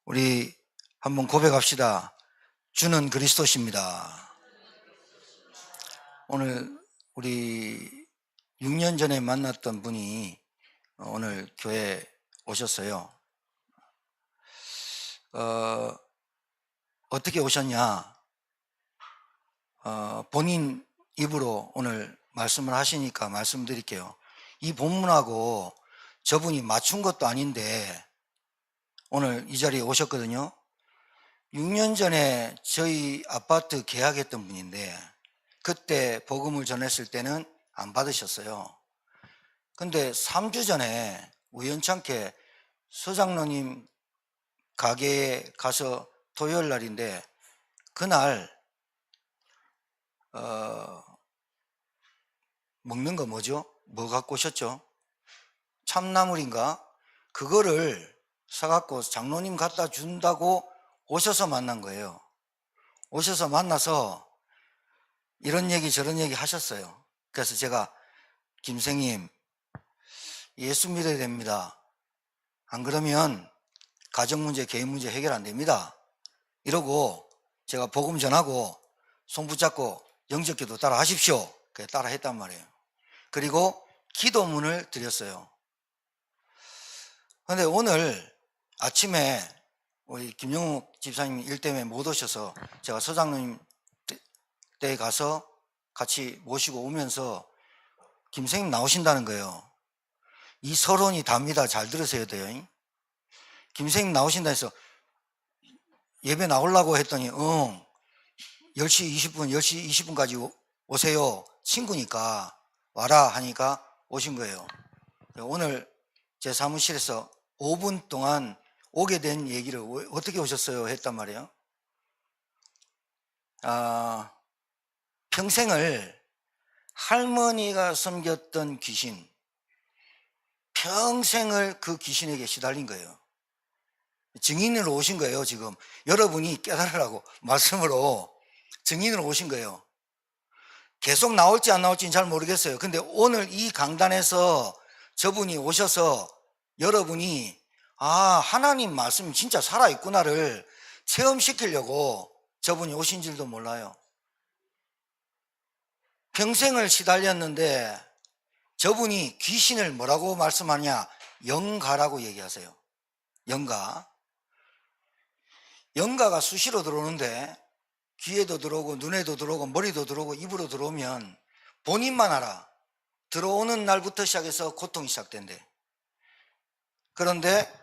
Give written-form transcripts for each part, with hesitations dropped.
우리 한번 고백합시다. 주는 그리스도십니다. 오늘 우리 6년 전에 만났던 분이 오늘 교회에 오셨어요. 어떻게 오셨냐? 본인 입으로 오늘 말씀을 하시니까 말씀드릴게요. 이 본문하고 저분이 맞춘 것도 아닌데 오늘 이 자리에 오셨거든요. 6년 전에 저희 아파트 계약했던 분인데 그때 복음을 전했을 때는 안 받으셨어요. 근데 3주 전에 우연찮게 서장로님 가게에 가서 토요일 날인데 그날 먹는 거 뭐죠? 뭐 갖고 오셨죠? 참나물인가? 그거를 사갖고 장로님 갖다 준다고 오셔서 만난 거예요. 오셔서 만나서 이런 얘기 저런 얘기 하셨어요. 그래서 제가 김생님 예수 믿어야 됩니다. 안 그러면 가정문제 개인문제 해결 안 됩니다. 이러고 제가 복음 전하고 손 붙잡고 영접기도 따라 하십시오. 그래 따라 했단 말이에요. 그리고 기도문을 드렸어요. 그런데 오늘 아침에 우리 김영욱 집사님 일 때문에 못 오셔서 제가 서장로님 댁에 가서 같이 모시고 오면서 김생님 나오신다는 거예요. 이 서론이 답니다. 잘 들으셔야 돼요. 김생님 나오신다 해서 예배 나오려고 했더니 10시 20분, 10시 20분까지 오세요. 친구니까 와라 하니까 오신 거예요. 오늘 제 사무실에서 5분 동안 오게 된 얘기를 어떻게 오셨어요? 했단 말이에요. 평생을 할머니가 섬겼던 귀신, 평생을 그 귀신에게 시달린 거예요. 증인으로 오신 거예요. 지금 여러분이 깨달으라고 말씀으로 증인으로 오신 거예요. 계속 나올지 안 나올지는 잘 모르겠어요. 근데 오늘 이 강단에서 저분이 오셔서 여러분이 하나님 말씀이 진짜 살아있구나를 체험시키려고 저분이 오신 줄도 몰라요. 평생을 시달렸는데 저분이 귀신을 뭐라고 말씀하냐? 영가라고 얘기하세요. 영가. 영가가 수시로 들어오는데 귀에도 들어오고 눈에도 들어오고 머리도 들어오고 입으로 들어오면 본인만 알아. 들어오는 날부터 시작해서 고통이 시작된대. 그런데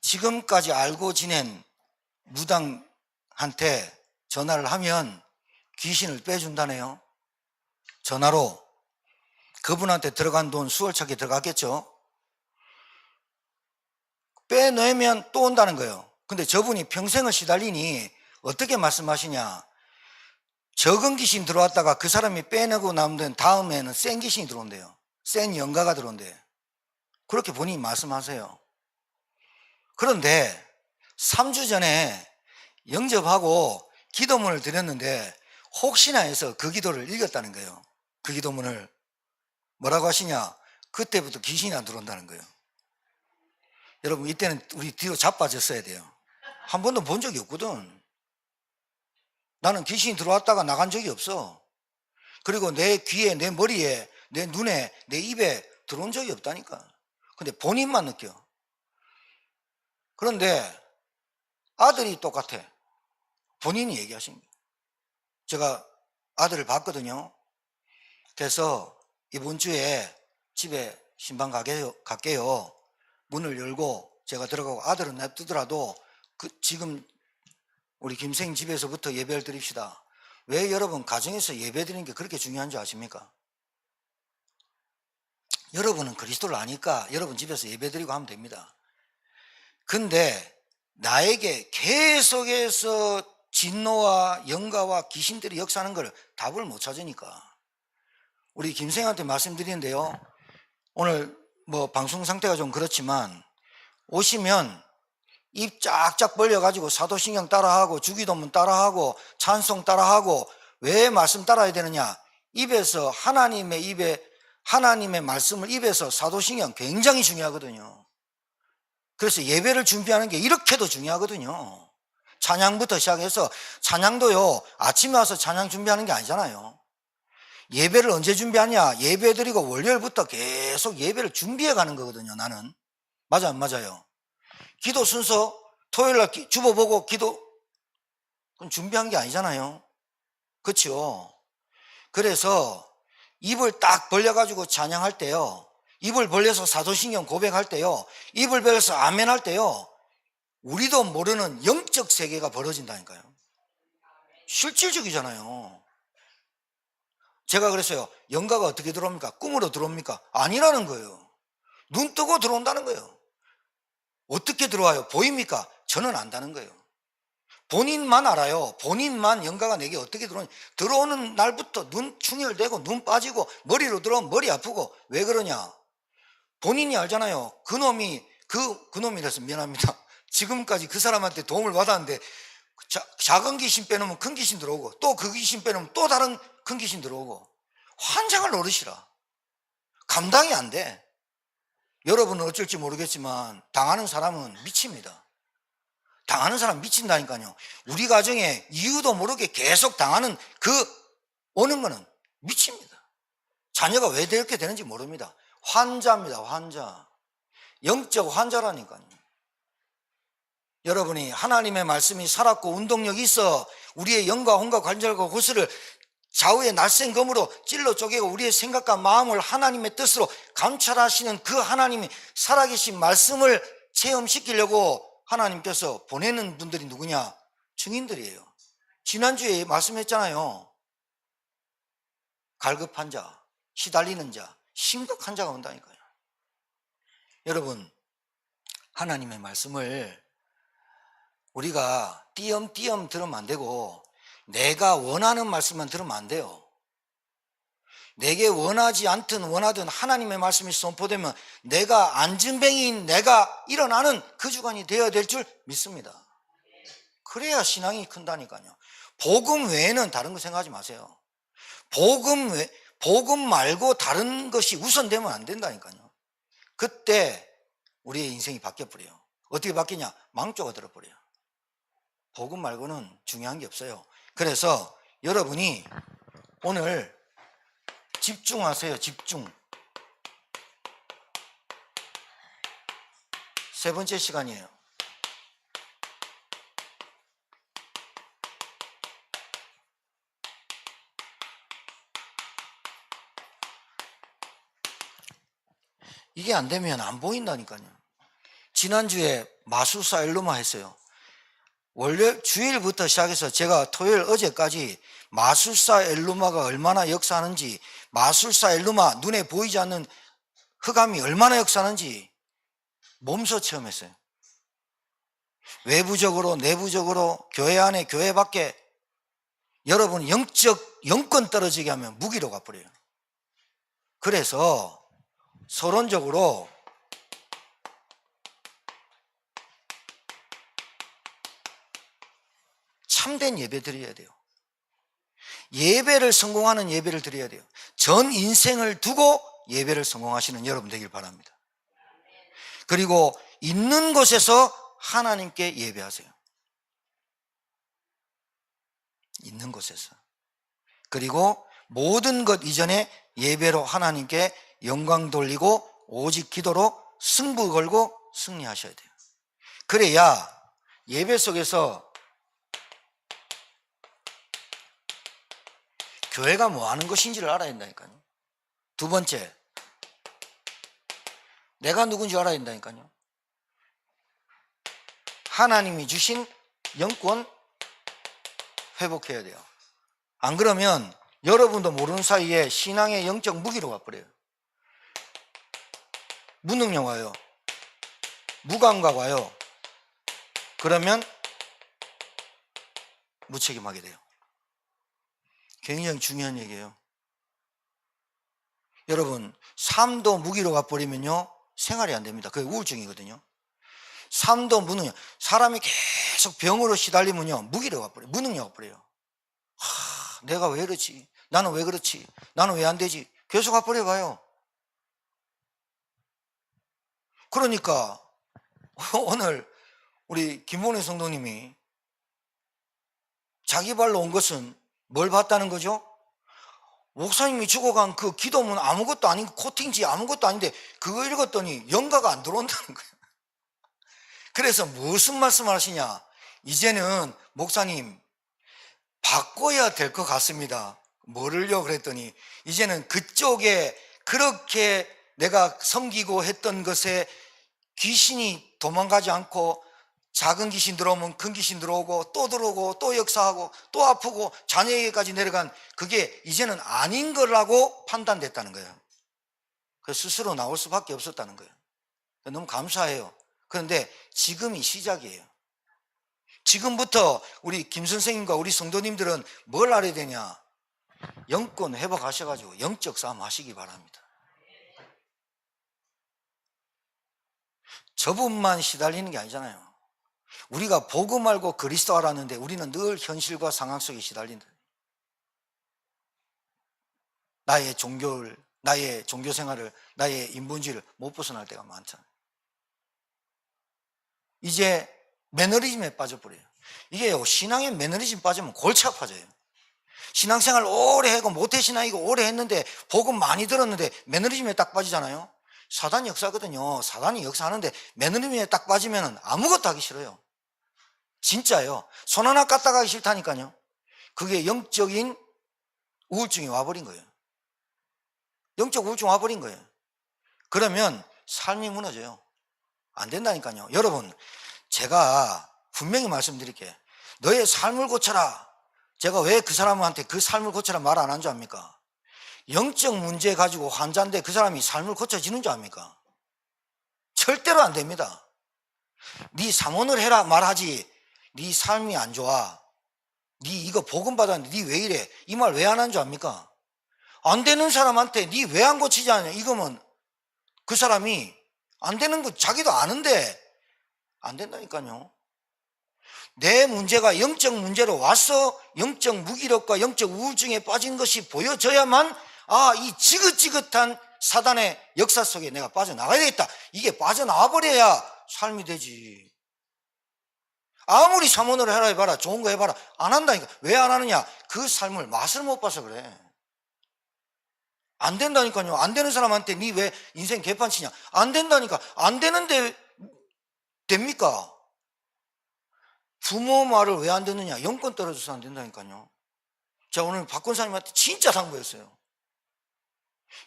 지금까지 알고 지낸 무당한테 전화를 하면 귀신을 빼준다네요. 전화로. 그분한테 들어간 돈 수월차게 들어갔겠죠. 빼내면 또 온다는 거예요. 근데 저분이 평생을 시달리니 어떻게 말씀하시냐? 적은 귀신 들어왔다가 그 사람이 빼내고 나면 다음에는 센 귀신이 들어온대요. 센 영가가 들어온대요. 그렇게 본인이 말씀하세요. 그런데 3주 전에 영접하고 기도문을 드렸는데 혹시나 해서 그 기도를 읽었다는 거예요. 그 기도문을 뭐라고 하시냐? 그때부터 귀신이 안 들어온다는 거예요. 여러분 이때는 우리 뒤로 자빠졌어야 돼요. 한 번도 본 적이 없거든. 나는 귀신이 들어왔다가 나간 적이 없어. 그리고 내 귀에, 내 머리에, 내 눈에, 내 입에 들어온 적이 없다니까. 근데 본인만 느껴. 그런데 아들이 똑같아. 본인이 얘기하신 거예요. 제가 아들을 봤거든요. 그래서 이번 주에 집에 신방 갈게요. 문을 열고 제가 들어가고 아들은 냅두더라도 지금 우리 김생 집에서부터 예배를 드립시다. 왜 여러분 가정에서 예배 드리는 게 그렇게 중요한 줄 아십니까? 여러분은 그리스도를 아니까 여러분 집에서 예배 드리고 하면 됩니다. 근데 나에게 계속해서 진노와 영가와 귀신들이 역사하는 걸 답을 못 찾으니까 우리 김생한테 말씀드리는데요. 오늘 뭐 방송 상태가 좀 그렇지만 오시면 입 쫙쫙 벌려가지고 사도신경 따라하고 주기도문 따라하고 찬송 따라하고 왜 말씀 따라야 되느냐? 입에서 하나님의 말씀을 입에서 사도신경 굉장히 중요하거든요. 그래서 예배를 준비하는 게 이렇게도 중요하거든요. 찬양부터 시작해서, 찬양도요 아침에 와서 찬양 준비하는 게 아니잖아요. 예배를 언제 준비하냐? 예배 드리고 월요일부터 계속 예배를 준비해 가는 거거든요. 나는 맞아 안 맞아요? 기도 순서 토요일날 주보 보고 기도, 그럼 준비한 게 아니잖아요. 그렇죠? 그래서 입을 딱 벌려가지고 찬양할 때요, 입을 벌려서 사도신경 고백할 때요, 입을 벌려서 아멘 할 때요, 우리도 모르는 영적 세계가 벌어진다니까요. 실질적이잖아요. 제가 그랬어요. 영가가 어떻게 들어옵니까? 꿈으로 들어옵니까? 아니라는 거예요. 눈 뜨고 들어온다는 거예요. 어떻게 들어와요? 보입니까? 저는 안다는 거예요. 본인만 알아요. 본인만 영가가 내게 어떻게 들어오냐. 들어오는 날부터 눈 충혈되고 눈 빠지고 머리로 들어오면 머리 아프고. 왜 그러냐? 본인이 알잖아요. 그놈이라서 미안합니다. 지금까지 그 사람한테 도움을 받았는데 작은 귀신 빼놓으면 큰 귀신 들어오고, 또 그 귀신 빼놓으면 또 다른 큰 귀신 들어오고. 환장을 노리시라. 감당이 안 돼. 여러분은 어쩔지 모르겠지만 당하는 사람은 미칩니다. 당하는 사람 미친다니까요. 우리 가정에 이유도 모르게 계속 당하는 오는 거는 미칩니다. 자녀가 왜 이렇게 되는지 모릅니다. 환자입니다. 환자. 영적 환자라니까요. 여러분이 하나님의 말씀이 살았고 운동력이 있어 우리의 영과 혼과 관절과 구슬을 좌우의 낯선 검으로 찔러 쪼개고 우리의 생각과 마음을 하나님의 뜻으로 감찰하시는 그 하나님이 살아계신 말씀을 체험시키려고 하나님께서 보내는 분들이 누구냐? 증인들이에요. 지난주에 말씀했잖아요. 갈급한 자, 시달리는 자, 심각한 자가 온다니까요. 여러분, 하나님의 말씀을 우리가 띄엄띄엄 들으면 안 되고 내가 원하는 말씀만 들으면 안 돼요. 내게 원하지 않든 원하든 하나님의 말씀이 선포되면 내가 안진뱅이인 내가 일어나는 그 주간이 되어야 될 줄 믿습니다. 그래야 신앙이 큰다니까요. 복음 외에는 다른 거 생각하지 마세요. 복음 말고 다른 것이 우선되면 안 된다니까요. 그때 우리의 인생이 바뀌어버려요. 어떻게 바뀌냐? 망조가 들어버려요. 복음 말고는 중요한 게 없어요. 그래서 여러분이 오늘 집중하세요. 집중. 세 번째 시간이에요. 이게 안 되면 안 보인다니까요. 지난주에 마술사 엘루마 했어요. 원래 주일부터 시작해서 제가 토요일 어제까지 마술사 엘루마가 얼마나 역사하는지, 마술사 엘루마 눈에 보이지 않는 흑암이 얼마나 역사하는지 몸소 체험했어요. 외부적으로 내부적으로 교회 안에 교회 밖에 여러분 영적 영권 떨어지게 하면 무기로 가버려요. 그래서 서론적으로 참된 예배 드려야 돼요. 예배를 성공하는 예배를 드려야 돼요. 전 인생을 두고 예배를 성공하시는 여러분 되길 바랍니다. 그리고 있는 곳에서 하나님께 예배하세요. 있는 곳에서. 그리고 모든 것 이전에 예배로 하나님께 영광 돌리고 오직 기도로 승부 걸고 승리하셔야 돼요. 그래야 예배 속에서 교회가 뭐 하는 것인지를 알아야 된다니까요. 두 번째, 내가 누군지 알아야 된다니까요. 하나님이 주신 영권 회복해야 돼요. 안 그러면 여러분도 모르는 사이에 신앙의 영적 무기로 가버려요. 무능력 와요. 무감각 와요. 그러면 무책임하게 돼요. 굉장히 중요한 얘기예요. 여러분, 삶도 무기로 가버리면요 생활이 안 됩니다. 그게 우울증이거든요. 삶도 무능력, 사람이 계속 병으로 시달리면요 무기로 가버려요. 무능력 가버려요. 내가 왜 이러지? 나는 왜 그렇지? 나는 왜 안 되지? 계속 가버려 가요. 그러니까 오늘 우리 김봉래 성도님이 자기 발로 온 것은 뭘 봤다는 거죠? 목사님이 죽어간 그 기도문 아무것도 아닌 코팅지 아무것도 아닌데 그거 읽었더니 영가가 안 들어온다는 거예요. 그래서 무슨 말씀을 하시냐? 이제는 목사님 바꿔야 될 것 같습니다. 뭐를요? 그랬더니 이제는 그쪽에 그렇게 내가 섬기고 했던 것에 귀신이 도망가지 않고 작은 귀신 들어오면 큰 귀신 들어오고 또 들어오고 또 역사하고 또 아프고 자녀에게까지 내려간 그게 이제는 아닌 거라고 판단됐다는 거예요. 그래서 스스로 나올 수밖에 없었다는 거예요. 너무 감사해요. 그런데 지금이 시작이에요. 지금부터 우리 김 선생님과 우리 성도님들은 뭘 알아야 되냐? 영권 회복하셔가지고 영적 싸움 하시기 바랍니다. 저분만 시달리는 게 아니잖아요. 우리가 복음 알고 그리스도 알았는데 우리는 늘 현실과 상황 속에 시달린다. 나의 종교를, 나의 종교 생활을, 나의 인본주의를 못 벗어날 때가 많잖아요. 이제 매너리즘에 빠져버려요. 이게요, 신앙에 매너리즘 빠지면 골치 아파져요. 신앙생활 오래 하고 모태신앙이고 오래 했는데 복음 많이 들었는데 매너리즘에 딱 빠지잖아요. 사단이 역사거든요. 사단이 역사하는데 매너리즘에 딱 빠지면 아무것도 하기 싫어요. 진짜요. 손 하나 까딱 하기 싫다니까요. 그게 영적인 우울증이 와버린 거예요. 영적 우울증 와버린 거예요. 그러면 삶이 무너져요. 안 된다니까요. 여러분, 제가 분명히 말씀드릴게요. 너의 삶을 고쳐라. 제가 왜 그 사람한테 그 삶을 고쳐라 말 안 한 줄 압니까? 영적 문제 가지고 환자인데 그 사람이 삶을 고쳐지는 줄 압니까? 절대로 안 됩니다. 네 사모를 해라 말하지. 네 삶이 안 좋아. 네 이거 복음 받았는데 네 왜 이래? 이 말 왜 안 한 줄 압니까? 안 되는 사람한테 네 왜 안 고치지 않냐? 이거면 그 사람이 안 되는 거 자기도 아는데 안 된다니까요. 내 문제가 영적 문제로 와서 영적 무기력과 영적 우울증에 빠진 것이 보여져야만 이 지긋지긋한 사단의 역사 속에 내가 빠져나가야 되겠다. 이게 빠져나와 버려야 삶이 되지. 아무리 사모를 해라 해봐라, 좋은 거 해봐라, 안 한다니까. 왜 안 하느냐? 그 삶을 맛을 못 봐서 그래. 안 된다니까요. 안 되는 사람한테 니 왜 인생 개판치냐? 안 된다니까. 안 되는데 됩니까? 부모 말을 왜 안 듣느냐? 영권 떨어져서 안 된다니까요. 제가 오늘 박 권사님한테 진짜 당부했어요.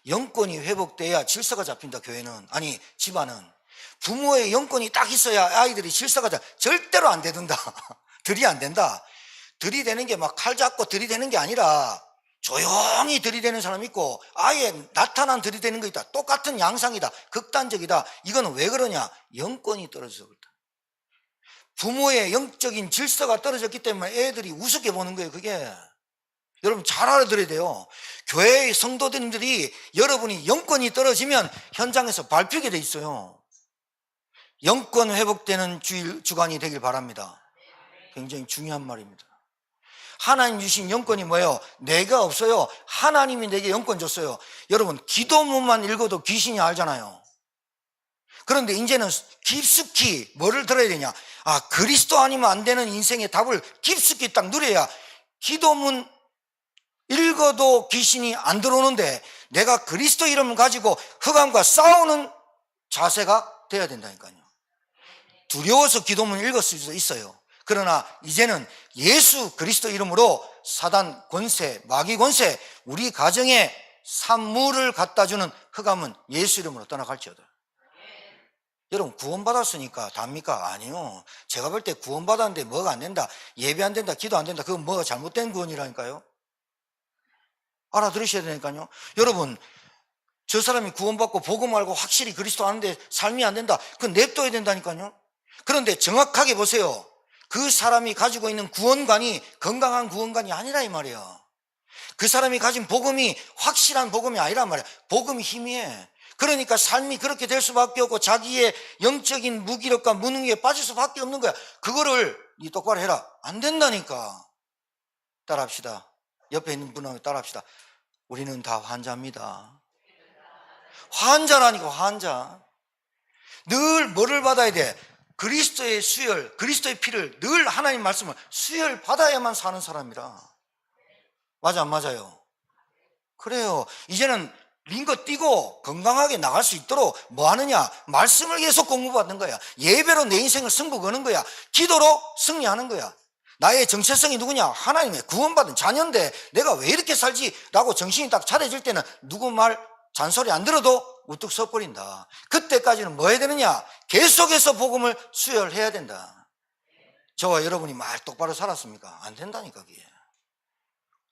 영권이 회복돼야 질서가 잡힌다. 교회는, 아니 집안은. 부모의 영권이 딱 있어야 아이들이 질서가 절대로 안 되든다. 들이 안 된다. 들이대는 게 막 칼 잡고 들이대는 게 아니라 조용히 들이대는 사람이 있고 아예 나타난 들이대는 거 있다. 똑같은 양상이다. 극단적이다. 이거는 왜 그러냐? 영권이 떨어져서 그렇다. 부모의 영적인 질서가 떨어졌기 때문에 애들이 우습게 보는 거예요. 그게 여러분 잘 알아들어야 돼요. 교회의 성도들이 여러분이 영권이 떨어지면 현장에서 밟히게 돼 있어요. 영권 회복되는 주간이 되길 바랍니다. 굉장히 중요한 말입니다. 하나님 주신 영권이 뭐예요? 내가 없어요. 하나님이 내게 영권 줬어요. 여러분 기도문만 읽어도 귀신이 알잖아요. 그런데 이제는 깊숙이 뭐를 들어야 되냐? 그리스도 아니면 안 되는 인생의 답을 깊숙이 딱 누려야 기도문 읽어도 귀신이 안 들어오는데 내가 그리스도 이름을 가지고 흑암과 싸우는 자세가 돼야 된다니까요. 두려워서 기도문 읽었을 수도 있어요. 그러나 이제는 예수 그리스도 이름으로 사단 권세, 마귀 권세, 우리 가정에 산물을 갖다주는 흑암은 예수 이름으로 떠나갈지어다. 여러분 구원받았으니까 답니까? 아니요. 제가 볼 때 구원받았는데 뭐가 안 된다, 예배 안 된다, 기도 안 된다, 그건 뭐가 잘못된 구원이라니까요. 알아들으셔야 되니까요. 여러분 저 사람이 구원받고 복음 알고 확실히 그리스도 아는데 삶이 안 된다, 그건 냅둬야 된다니까요. 그런데 정확하게 보세요. 그 사람이 가지고 있는 구원관이 건강한 구원관이 아니라 이 말이에요. 그 사람이 가진 복음이 확실한 복음이 아니란 말이에요. 복음이 희미해. 그러니까 삶이 그렇게 될 수밖에 없고 자기의 영적인 무기력과 무능력에 빠질 수밖에 없는 거야. 그거를 니 똑바로 해라. 안 된다니까. 따라합시다. 옆에 있는 분하고 따라합시다. 우리는 다 환자입니다. 환자라니까, 환자. 늘 뭐를 받아야 돼? 그리스도의 수혈, 그리스도의 피를 늘 하나님 말씀을 수혈 받아야만 사는 사람이라. 맞아 안 맞아요? 그래요. 이제는 링거 뛰고 건강하게 나갈 수 있도록 뭐 하느냐? 말씀을 계속 공부받는 거야. 예배로 내 인생을 승부 거는 거야. 기도로 승리하는 거야. 나의 정체성이 누구냐? 하나님의 구원받은 자녀인데 내가 왜 이렇게 살지? 라고 정신이 딱 차려질 때는 누구 말 잔소리 안 들어도 우뚝 서버린다. 그때까지는 뭐 해야 되느냐? 계속해서 복음을 수혈해야 된다. 저와 여러분이 말 똑바로 살았습니까? 안 된다니까 그게.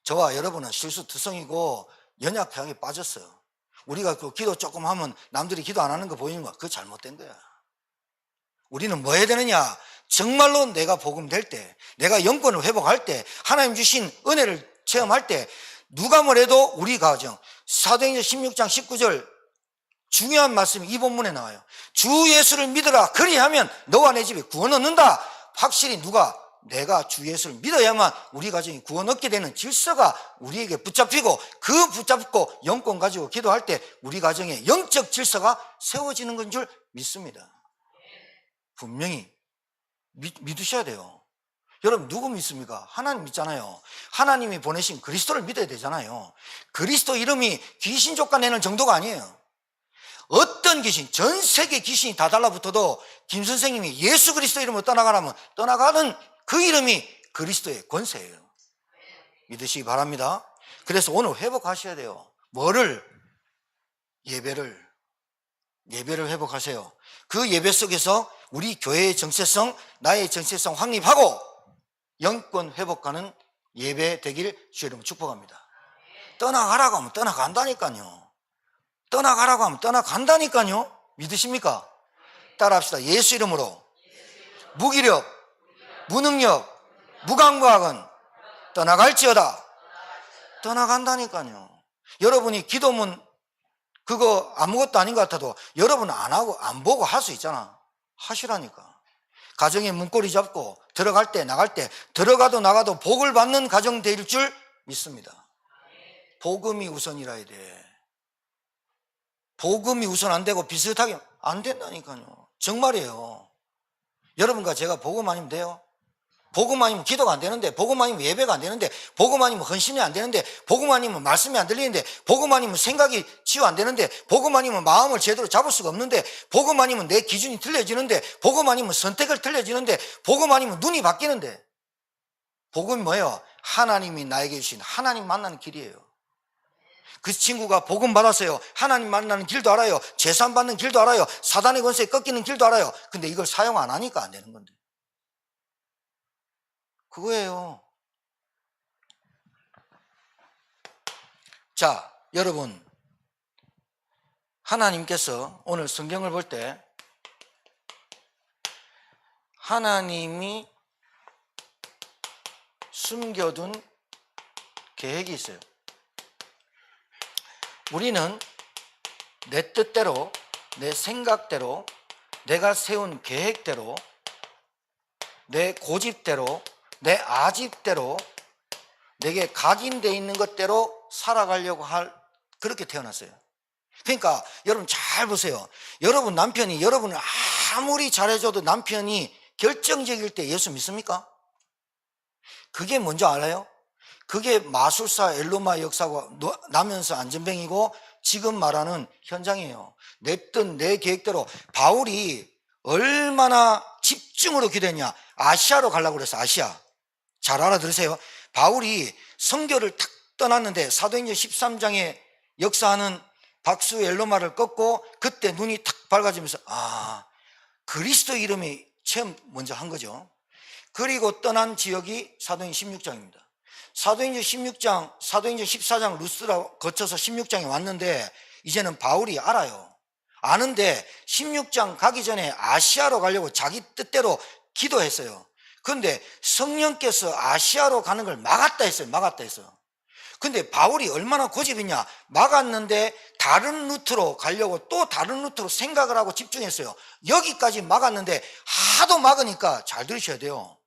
저와 여러분은 실수투성이고 연약하게 빠졌어요. 우리가 그 기도 조금 하면 남들이 기도 안 하는 거 보이는 거 그거 잘못된 거야. 우리는 뭐 해야 되느냐? 정말로 내가 복음 될 때, 내가 영권을 회복할 때, 하나님 주신 은혜를 체험할 때 누가 뭐래도 우리 가정, 사도행전 16장 19절 중요한 말씀이 이 본문에 나와요. 주 예수를 믿으라. 그리하면 너와 내 집에 구원 얻는다. 확실히 누가? 내가 주 예수를 믿어야만 우리 가정이 구원 얻게 되는 질서가 우리에게 붙잡히고 그 붙잡고 영권 가지고 기도할 때 우리 가정에 영적 질서가 세워지는 건 줄 믿습니다. 분명히 믿으셔야 돼요. 여러분 누구 믿습니까? 하나님 믿잖아요. 하나님이 보내신 그리스도를 믿어야 되잖아요. 그리스도 이름이 귀신 쫓아내는 정도가 아니에요. 어떤 귀신, 전 세계 귀신이 다 달라붙어도 김 선생님이 예수 그리스도 이름으로 떠나가라면 떠나가는 그 이름이 그리스도의 권세예요. 믿으시기 바랍니다. 그래서 오늘 회복하셔야 돼요. 뭐를? 예배를 회복하세요. 그 예배 속에서 우리 교회의 정체성, 나의 정체성 확립하고 영권 회복하는 예배 되길 주의 이름으로 축복합니다. 떠나가라고 하면 떠나간다니까요. 떠나가라고 하면 떠나간다니까요. 믿으십니까? 따라합시다. 예수 이름으로 무기력, 무능력, 무감각은 떠나갈지어다. 떠나간다니까요. 여러분이 기도문 그거 아무것도 아닌 것 같아도 여러분은 안 하고 안 보고 할 수 있잖아. 하시라니까. 가정에 문고리 잡고 들어갈 때 나갈 때 들어가도 나가도 복을 받는 가정 될 줄 믿습니다. 복음이 우선이라야 돼. 복음이 우선 안 되고 비슷하게 안 된다니까요. 정말이에요. 여러분과 제가 복음 아니면 돼요? 복음 아니면 기도가 안 되는데, 복음 아니면 예배가 안 되는데, 복음 아니면 헌신이 안 되는데, 복음 아니면 말씀이 안 들리는데, 복음 아니면 생각이 치유 안 되는데, 복음 아니면 마음을 제대로 잡을 수가 없는데, 복음 아니면 내 기준이 틀려지는데, 복음 아니면 선택을 틀려지는데, 복음 아니면 눈이 바뀌는데. 복음이 뭐예요? 하나님이 나에게 주신 하나님 만나는 길이에요. 그 친구가 복음 받았어요. 하나님 만나는 길도 알아요. 재산 받는 길도 알아요. 사단의 권세에 꺾이는 길도 알아요. 근데 이걸 사용 안 하니까 안 되는 건데. 그거예요. 자, 여러분, 하나님께서 오늘 성경을 볼 때 하나님이 숨겨둔 계획이 있어요. 우리는 내 뜻대로, 내 생각대로, 내가 세운 계획대로, 내 고집대로, 내 아집대로, 내게 각인되어 있는 것대로 살아가려고 그렇게 태어났어요. 그러니까 여러분 잘 보세요. 여러분 남편이 여러분을 아무리 잘해줘도 남편이 결정적일 때 예수 믿습니까? 그게 뭔지 알아요? 그게 마술사 엘로마 역사가 나면서 안전뱅이고 지금 말하는 현장이에요. 내 뜻, 내 계획대로. 바울이 얼마나 집중으로 기도했냐. 아시아로 가려고 그랬어. 아시아. 잘 알아들으세요. 바울이 선교를 탁 떠났는데 사도행전 13장에 역사하는 박수 엘로마를 꺾고 그때 눈이 탁 밝아지면서 그리스도 이름이 처음 먼저 한 거죠. 그리고 떠난 지역이 사도행전 16장입니다. 사도행전 16장, 사도행전 14장 루스라 거쳐서 16장에 왔는데 이제는 바울이 알아요. 아는데 16장 가기 전에 아시아로 가려고 자기 뜻대로 기도했어요. 그런데 성령께서 아시아로 가는 걸 막았다 했어요. 막았다 했어요. 근데 바울이 얼마나 고집이냐. 막았는데 다른 루트로 가려고 또 다른 루트로 생각을 하고 집중했어요. 여기까지 막았는데 하도 막으니까 잘 들으셔야 돼요.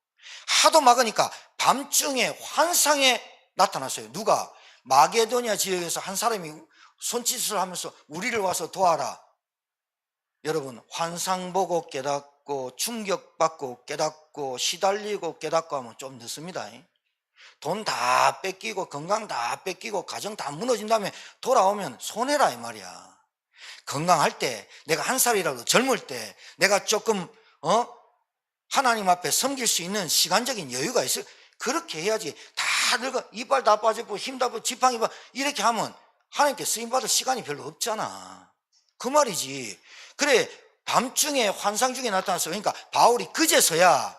하도 막으니까 밤중에 환상에 나타났어요. 누가? 마게도냐 지역에서 한 사람이 손짓을 하면서 우리를 와서 도와라. 여러분 환상 보고 깨닫고 충격받고 깨닫고 시달리고 깨닫고 하면 좀 늦습니다. 돈 다 뺏기고 건강 다 뺏기고 가정 다 무너진 다음에 돌아오면 손해라 이 말이야. 건강할 때, 내가 한 살이라도 젊을 때 내가 조금 하나님 앞에 섬길 수 있는 시간적인 여유가 있어. 그렇게 해야지. 다 늙어 이빨 다 빠지고 힘 다 빠지고 지팡이 봐 이렇게 하면 하나님께 쓰임받을 시간이 별로 없잖아. 그 말이지. 그래, 밤중에 환상 중에 나타났어. 그러니까 바울이 그제서야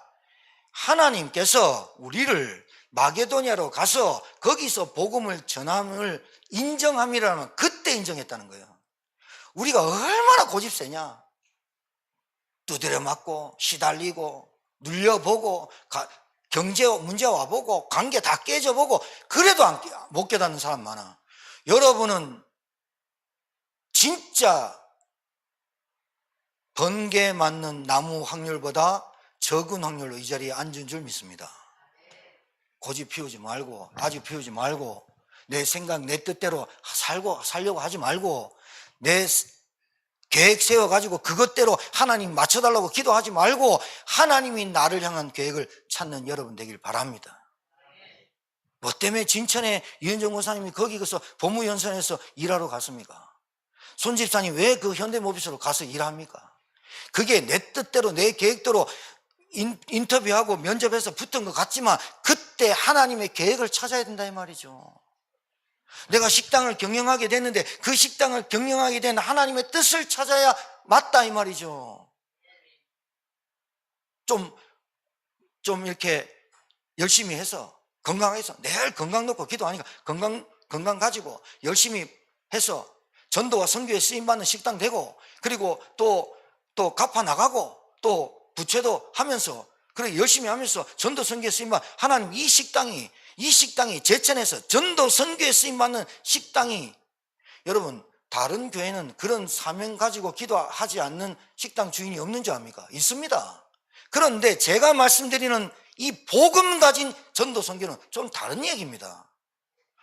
하나님께서 우리를 마게도냐로 가서 거기서 복음을 전함을 인정함이라는, 그때 인정했다는 거예요. 우리가 얼마나 고집세냐. 두드려 맞고 시달리고 눌려보고 경제 문제 와보고 관계 다 깨져보고 그래도 못 깨닫는 사람 많아. 여러분은 진짜 번개 맞는 나무 확률보다 적은 확률로 이 자리에 앉은 줄 믿습니다. 고집 피우지 말고 아주 피우지 말고 내 생각 내 뜻대로 살려고 하지 말고 내 계획 세워가지고 그것대로 하나님 맞춰달라고 기도하지 말고 하나님이 나를 향한 계획을 찾는 여러분 되길 바랍니다. 뭐 때문에 진천에 이현정 목사님이 거기 가서 법무연수원에서 일하러 갔습니까? 손 집사님 왜 그 현대모비스로 가서 일합니까? 그게 내 뜻대로 내 계획대로 인터뷰하고 면접해서 붙은 것 같지만 그때 하나님의 계획을 찾아야 된다 이 말이죠. 내가 식당을 경영하게 됐는데 그 식당을 경영하게 된 하나님의 뜻을 찾아야 맞다 이 말이죠. 좀 이렇게 열심히 해서 건강해서 매일 건강 놓고 기도하니까 건강 가지고 열심히 해서 전도와 선교에 쓰임받는 식당 되고 그리고 또 갚아 나가고 또 부채도 하면서 그래 열심히 하면서 전도 선교에 쓰임받 하나님 이 식당이 제천에서 전도 선교에 쓰임받는 식당이 여러분 다른 교회는 그런 사명 가지고 기도하지 않는 식당 주인이 없는 줄 압니까? 있습니다. 그런데 제가 말씀드리는 이 복음 가진 전도 선교는 좀 다른 얘기입니다.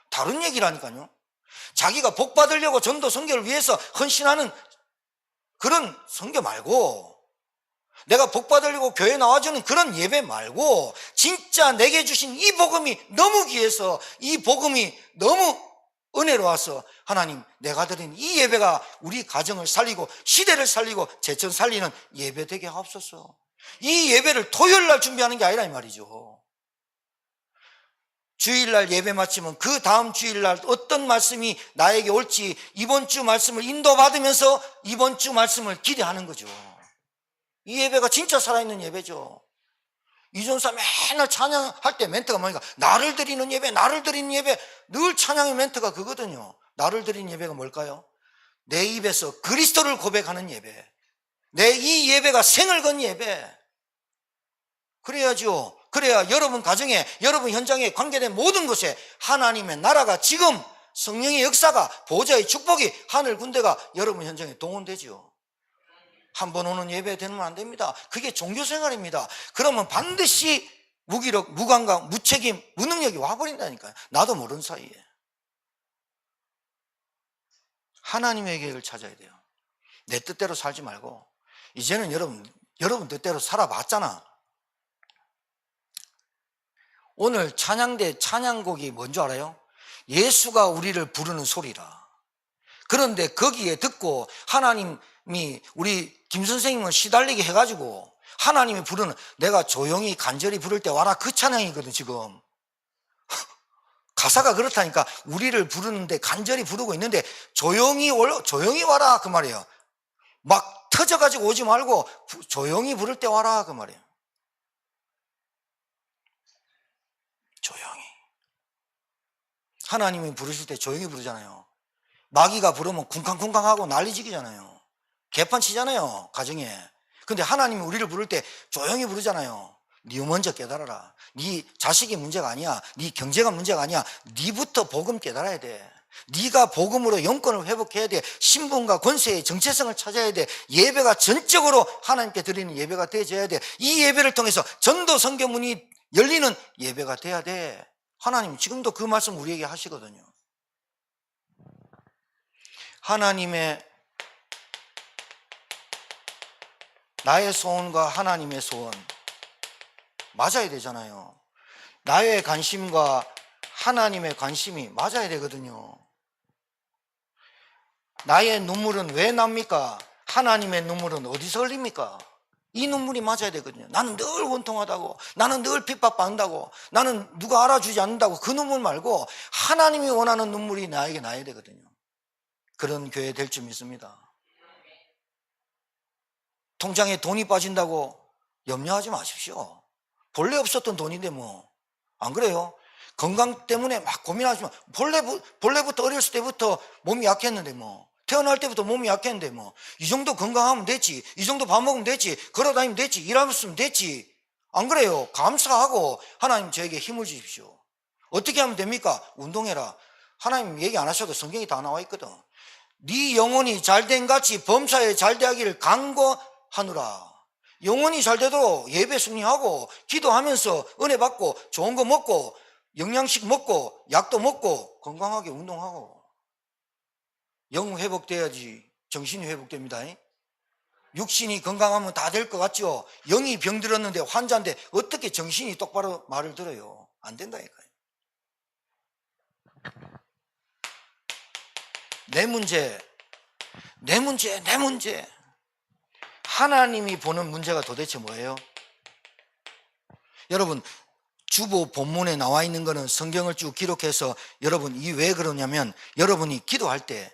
다른 얘기라니까요. 자기가 복 받으려고 전도 선교를 위해서 헌신하는 그런 선교 말고 내가 복 받으려고 교회 나와주는 그런 예배 말고 진짜 내게 주신 이 복음이 너무 귀해서 이 복음이 너무 은혜로워서 하나님 내가 드린 이 예배가 우리 가정을 살리고 시대를 살리고 제천 살리는 예배 되게 하옵소서. 이 예배를 토요일 날 준비하는 게 아니라 이 말이죠. 주일날 예배 마치면 그 다음 주일날 어떤 말씀이 나에게 올지 이번 주 말씀을 인도받으면서 이번 주 말씀을 기대하는 거죠. 이 예배가 진짜 살아있는 예배죠. 이전사 맨날 찬양할 때 멘트가 뭐니까 나를 드리는 예배 늘 찬양의 멘트가 그거거든요. 나를 드리는 예배가 뭘까요? 내 입에서 그리스도를 고백하는 예배, 내 이 예배가 생을 건 예배. 그래야죠. 그래야 여러분 가정에 여러분 현장에 관계된 모든 것에 하나님의 나라가 지금 성령의 역사가 보좌의 축복이 하늘 군대가 여러분 현장에 동원되죠. 한 번 오는 예배 되면 안 됩니다. 그게 종교생활입니다. 그러면 반드시 무기력, 무감각, 무책임, 무능력이 와버린다니까요. 나도 모르는 사이에. 하나님의 계획을 찾아야 돼요. 내 뜻대로 살지 말고 이제는 여러분 뜻대로 살아봤잖아. 오늘 찬양대 찬양곡이 뭔지 알아요? 예수가 우리를 부르는 소리라. 그런데 거기에 듣고 하나님이 우리 김 선생님을 시달리게 해가지고 하나님이 부르는, 내가 조용히 간절히 부를 때 와라 그 찬양이거든. 지금 가사가 그렇다니까. 우리를 부르는데 간절히 부르고 있는데 조용히 와라 그 말이에요. 막 터져가지고 오지 말고 조용히 부를 때 와라 그 말이에요. 조용히. 하나님이 부르실 때 조용히 부르잖아요. 마귀가 부르면 쿵쾅쿵쾅하고 난리지기잖아요. 개판 치잖아요 가정에. 근데 하나님이 우리를 부를 때 조용히 부르잖아요. 네 먼저 깨달아라. 네 자식이 문제가 아니야. 네 경제가 문제가 아니야. 네부터 복음 깨달아야 돼. 네가 복음으로 영권을 회복해야 돼. 신분과 권세의 정체성을 찾아야 돼. 예배가 전적으로 하나님께 드리는 예배가 되어져야 돼. 이 예배를 통해서 전도 선교문이 열리는 예배가 돼야 돼. 하나님 지금도 그 말씀 우리에게 하시거든요. 나의 소원과 하나님의 소원 맞아야 되잖아요. 나의 관심과 하나님의 관심이 맞아야 되거든요. 나의 눈물은 왜 납니까? 하나님의 눈물은 어디서 흘립니까? 이 눈물이 맞아야 되거든요. 나는 늘 원통하다고, 나는 늘 핍박받는다고, 나는 누가 알아주지 않는다고 그 눈물 말고 하나님이 원하는 눈물이 나에게 나야 되거든요. 그런 교회 될 줄 믿습니다. 통장에 돈이 빠진다고 염려하지 마십시오. 본래 없었던 돈인데 뭐. 안 그래요? 건강 때문에 막 고민하지만 본래부터 어렸을 때부터 몸이 약했는데 뭐. 태어날 때부터 몸이 약했는데 뭐. 이 정도 건강하면 됐지. 이 정도 밥 먹으면 됐지. 걸어다니면 됐지. 일하면 됐지. 안 그래요? 감사하고 하나님 저에게 힘을 주십시오. 어떻게 하면 됩니까? 운동해라. 하나님 얘기 안 하셔도 성경이 다 나와 있거든. 네 영혼이 잘된 같이 범사에 잘되기를 간구하노라. 영혼이 잘되도록 예배 승리하고 기도하면서 은혜 받고 좋은 거 먹고 영양식 먹고 약도 먹고 건강하게 운동하고. 영 회복돼야지 정신이 회복됩니다. 육신이 건강하면 다 될 것 같죠? 영이 병들었는데 환자인데 어떻게 정신이 똑바로 말을 들어요? 안 된다니까요. 내 문제. 하나님이 보는 문제가 도대체 뭐예요? 여러분, 주보 본문에 나와 있는 거는 성경을 쭉 기록해서 여러분 이 왜 그러냐면 여러분이 기도할 때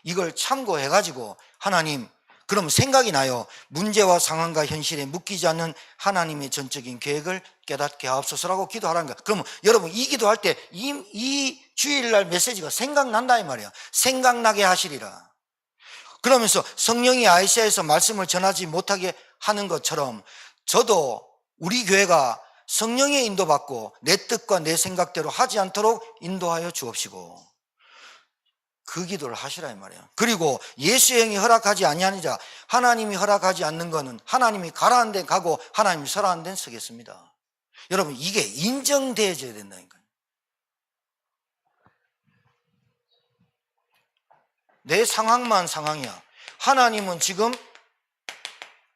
이걸 참고해가지고 하나님, 그럼 생각이 나요. 문제와 상황과 현실에 묶이지 않는 하나님의 전적인 계획을 깨닫게 하옵소서라고 기도하라는 거예요. 그러면 여러분 이 기도할 때 이 주일날 메시지가 생각난다 이 말이에요. 생각나게 하시리라. 그러면서 성령이 아시아에서 말씀을 전하지 못하게 하는 것처럼 저도 우리 교회가 성령의 인도받고 내 뜻과 내 생각대로 하지 않도록 인도하여 주옵시고 그 기도를 하시라 이 말이에요. 그리고 예수의 영이 허락하지 아니하는 자, 하나님이 허락하지 않는 것은 하나님이 가라는 데 가고 하나님이 서라는 데는 서겠습니다. 여러분 이게 인정되어져야 된다니까요. 내 상황만 상황이야. 하나님은 지금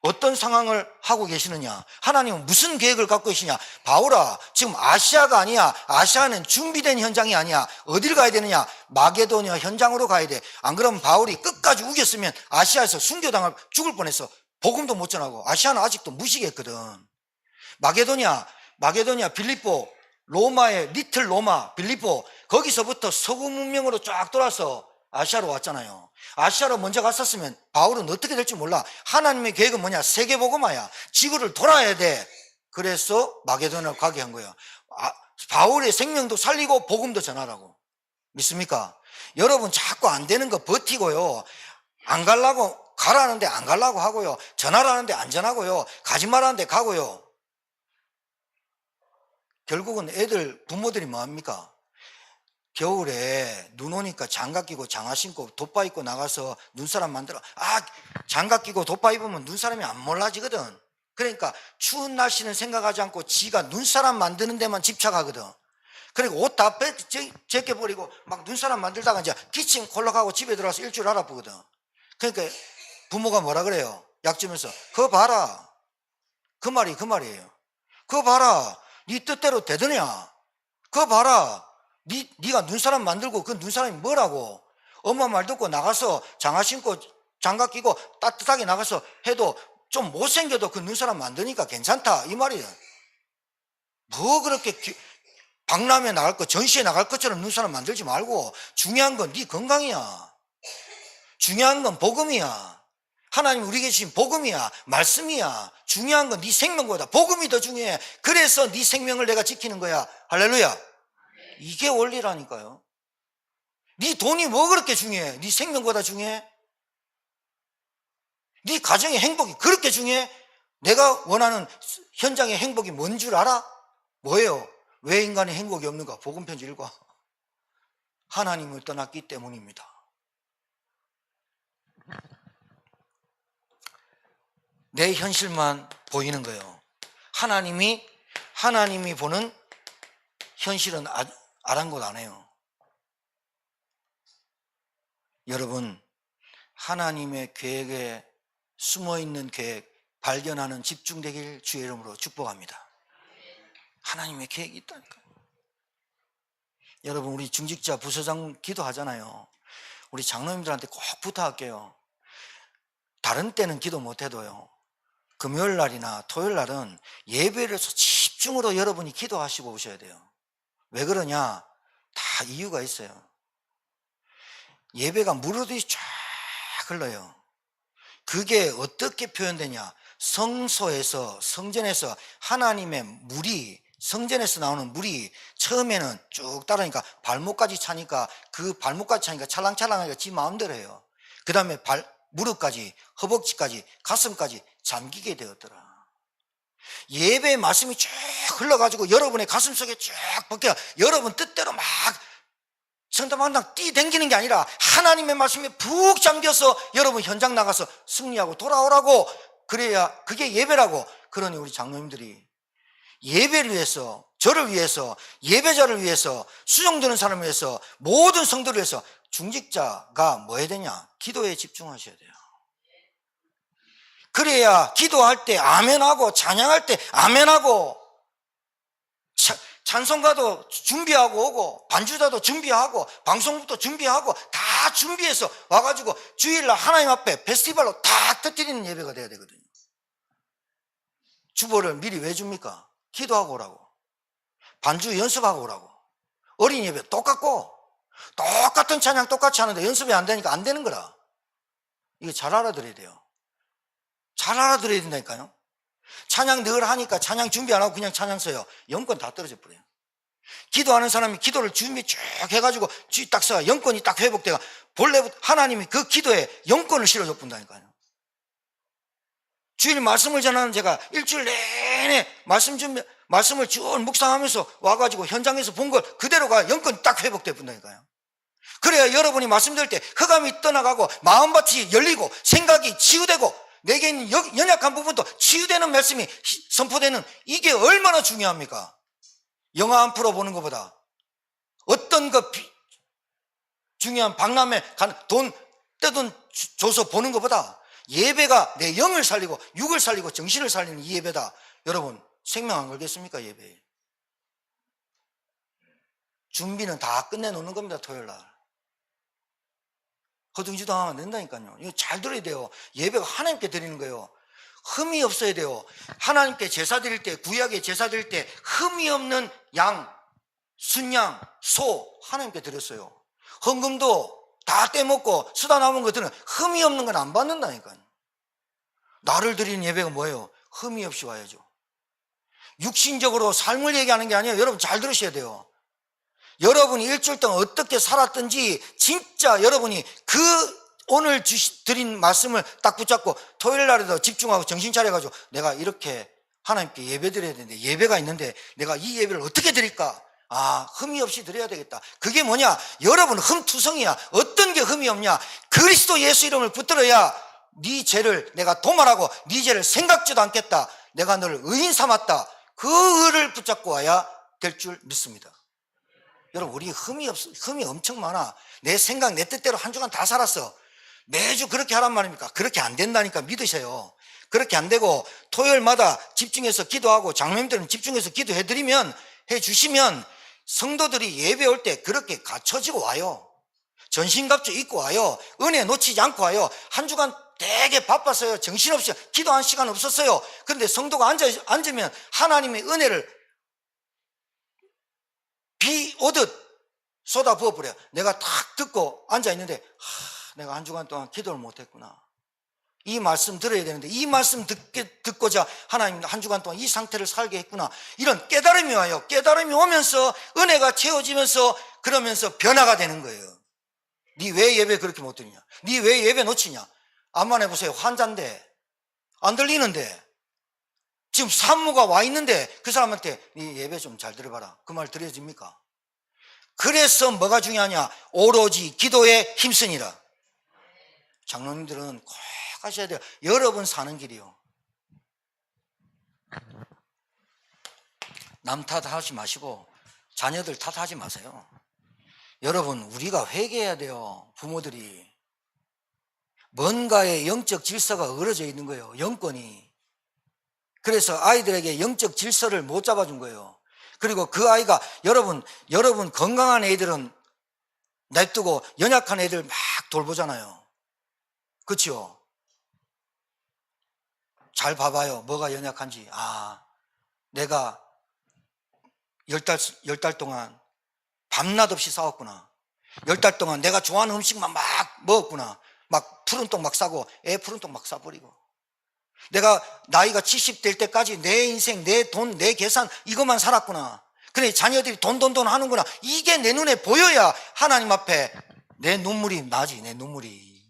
어떤 상황을 하고 계시느냐? 하나님은 무슨 계획을 갖고 계시냐? 바울아, 지금 아시아가 아니야. 아시아는 준비된 현장이 아니야. 어디를 가야 되느냐? 마게도니아 현장으로 가야 돼. 안 그러면 바울이 끝까지 우겼으면 아시아에서 순교당할 죽을 뻔했어. 복음도 못 전하고. 아시아는 아직도 무시했거든. 마게도니아, 빌립보, 로마의 리틀 로마, 빌립보, 거기서부터 서구 문명으로 쫙 돌아서 아시아로 왔잖아요. 아시아로 먼저 갔었으면 바울은 어떻게 될지 몰라. 하나님의 계획은 뭐냐? 세계복음화야. 지구를 돌아야 돼. 그래서 마게도냐로 가게 한 거예요. 바울의 생명도 살리고 복음도 전하라고. 믿습니까? 여러분 자꾸 안 되는 거 버티고요. 안 가려고 가라는데 안 가려고 하고요. 전하라는데 안 전하고요. 가지 말라는데 가고요. 결국은 애들 부모들이 뭐합니까? 겨울에 눈 오니까 장갑 끼고 장화 신고 돗바 입고 나가서 눈사람 만들어. 장갑 끼고 돗바 입으면 눈사람이 안 몰라지거든. 그러니까 추운 날씨는 생각하지 않고 지가 눈사람 만드는 데만 집착하거든. 그리고 옷 다 제껴버리고 막 눈사람 만들다가 이제 기침 콜록하고 집에 들어와서 일주일 알아보거든. 그러니까 부모가 뭐라 그래요? 약 주면서 그거 봐라. 그 말이에요. 그거 봐라. 네 뜻대로 되더냐? 그거 봐라. 네가 눈사람 만들고 그 눈사람이 뭐라고? 엄마 말 듣고 나가서 장화 신고 장갑 끼고 따뜻하게 나가서 해도 좀 못생겨도 그 눈사람 만드니까 괜찮다 이 말이에요. 뭐 그렇게 박람회 나갈 거 전시회 나갈 것처럼 눈사람 만들지 말고 중요한 건 네 건강이야. 중요한 건 복음이야. 하나님 우리 계신 복음이야. 말씀이야. 중요한 건 네 생명보다 복음이 더 중요해. 그래서 네 생명을 내가 지키는 거야. 할렐루야. 이게 원리라니까요. 네 돈이 뭐 그렇게 중요해? 네 생명보다 중요해? 네 가정의 행복이 그렇게 중요해? 내가 원하는 현장의 행복이 뭔 줄 알아? 뭐예요? 왜 인간의 행복이 없는가? 복음편지 읽어. 하나님을 떠났기 때문입니다. 내 현실만 보이는 거예요. 하나님이 보는 현실은 아랑곳 안 해요. 여러분, 하나님의 계획에 숨어있는 계획, 발견하는 집중되길 주의 이름으로 축복합니다. 하나님의 계획이 있다니까요. 여러분, 우리 중직자 부서장 기도하잖아요. 우리 장로님들한테 꼭 부탁할게요. 다른 때는 기도 못해도요, 금요일 날이나 토요일 날은 예배를 집중으로 여러분이 기도하시고 오셔야 돼요. 왜 그러냐? 다 이유가 있어요. 예배가 물흐르듯이 쫙 흘러요. 그게 어떻게 표현되냐? 성소에서, 성전에서 하나님의 물이, 성전에서 나오는 물이 처음에는 쭉 따르니까 발목까지 차니까, 그 발목까지 차니까 찰랑찰랑하니까 지 마음대로 해요. 그 다음에 무릎까지, 허벅지까지, 가슴까지 잠기게 되었더라. 예배의 말씀이 쭉 흘러가지고 여러분의 가슴 속에 쭉 벗겨 여러분 뜻대로 막 성담한당 뛰댕기는 게 아니라 하나님의 말씀에 푹 잠겨서 여러분 현장 나가서 승리하고 돌아오라고, 그래야 그게 예배라고. 그러니 우리 장로님들이 예배를 위해서, 저를 위해서, 예배자를 위해서, 수종드는 사람을 위해서, 모든 성도를 위해서 중직자가 뭐 해야 되냐? 기도에 집중하셔야 돼요. 그래야 기도할 때 아멘하고, 찬양할 때 아멘하고, 찬송가도 준비하고 오고, 반주자도 준비하고, 방송부도 준비하고, 다 준비해서 와가지고 주일날 하나님 앞에 페스티벌로 다 터뜨리는 예배가 돼야 되거든요. 주보를 미리 왜 줍니까? 기도하고 오라고, 반주 연습하고 오라고. 어린 예배 똑같고, 똑같은 찬양 똑같이 하는데 연습이 안 되니까 안 되는 거라. 이거 잘 알아들어야 돼요. 잘 알아들어야 된다니까요. 찬양 늘 하니까 찬양 준비 안 하고 그냥 찬양 써요. 영권 다 떨어져 버려요. 기도하는 사람이 기도를 준비 쭉 해가지고 딱 써야 영권이 딱 회복돼가 본래부터 하나님이 그 기도에 영권을 실어줘 본다니까요. 주일 말씀을 전하는 제가 일주일 내내 말씀을 쭉 묵상하면서 와가지고 현장에서 본 걸 그대로가 영권이 딱 회복돼 본다니까요. 그래야 여러분이 말씀 들을 때 흑암이 떠나가고 마음밭이 열리고 생각이 치유되고 내게 있는 연약한 부분도 치유되는 말씀이 선포되는, 이게 얼마나 중요합니까? 영화 한 프로 보는 것보다, 어떤 중요한 박람회 돈 떼돈 줘서 보는 것보다 예배가 내 영을 살리고 육을 살리고 정신을 살리는 이 예배다. 여러분, 생명 안 걸겠습니까? 예배에 준비는 다 끝내놓는 겁니다. 토요일날 허둥지둥 하면 안 된다니까요. 이거 잘 들어야 돼요. 예배가 하나님께 드리는 거예요. 흠이 없어야 돼요. 하나님께 제사 드릴 때, 구약에 제사 드릴 때 흠이 없는 양, 순양, 소 하나님께 드렸어요. 헌금도 다 떼먹고 수다 남은 것들은 흠이 없는 건 안 받는다니까요. 나를 드리는 예배가 뭐예요? 흠이 없이 와야죠. 육신적으로 삶을 얘기하는 게 아니에요. 여러분 잘 들으셔야 돼요. 여러분이 일주일 동안 어떻게 살았든지 진짜 여러분이 오늘 드린 말씀을 딱 붙잡고 토요일 날에도 집중하고 정신 차려가지고 내가 이렇게 하나님께 예배 드려야 되는데, 예배가 있는데 내가 이 예배를 어떻게 드릴까? 흠이 없이 드려야 되겠다. 그게 뭐냐? 여러분 흠투성이야. 어떤 게 흠이 없냐? 그리스도 예수 이름을 붙들어야 네 죄를 내가 도말하고 네 죄를 생각지도 않겠다. 내가 너를 의인 삼았다. 그 의를 붙잡고 와야 될 줄 믿습니다. 여러분, 우리 흠이 엄청 많아. 내 생각, 내 뜻대로 한 주간 다 살았어. 매주 그렇게 하란 말입니까? 그렇게 안 된다니까 믿으셔요. 그렇게 안 되고 토요일마다 집중해서 기도하고 장로님들은 집중해서 기도해드리면, 해주시면 성도들이 예배 올 때 그렇게 갖춰지고 와요. 전신갑주 입고 와요. 은혜 놓치지 않고 와요. 한 주간 되게 바빴어요. 정신없이 기도한 시간 없었어요. 그런데 성도가 앉으면 하나님의 은혜를 비 오듯 쏟아 부어버려요. 내가 딱 듣고 앉아있는데 내가 한 주간 동안 기도를 못했구나. 이 말씀 들어야 되는데 이 말씀 듣고자 하나님 한 주간 동안 이 상태를 살게 했구나. 이런 깨달음이 와요. 깨달음이 오면서 은혜가 채워지면서 그러면서 변화가 되는 거예요. 네 왜 예배 그렇게 못 드리냐? 네 왜 예배 놓치냐? 암만 해보세요. 환자인데 안 들리는데 지금 산모가 와 있는데 그 사람한테 네 예배 좀 잘 들어봐라. 그 말 들려집니까? 그래서 뭐가 중요하냐? 오로지 기도에 힘쓰니라. 장로님들은 꼭 하셔야 돼요. 여러분 사는 길이요. 남 탓하지 마시고 자녀들 탓하지 마세요. 여러분, 우리가 회개해야 돼요. 부모들이 뭔가의 영적 질서가 어그러져 있는 거예요. 영권이 그래서 아이들에게 영적 질서를 못 잡아준 거예요. 그리고 그 아이가 여러분 건강한 애들은 냅두고 연약한 애들 막 돌보잖아요. 그렇죠? 잘 봐봐요. 뭐가 연약한지. 내가 10달 동안 밤낮 없이 싸웠구나. 10달 동안 내가 좋아하는 음식만 막 먹었구나. 막 푸른 떡 막 싸고 애 푸른 떡 막 싸버리고. 내가 나이가 70 될 때까지 내 인생, 내 돈, 내 계산 이것만 살았구나. 그래 자녀들이 돈 하는구나. 이게 내 눈에 보여야 하나님 앞에 내 눈물이 나지. 내 눈물이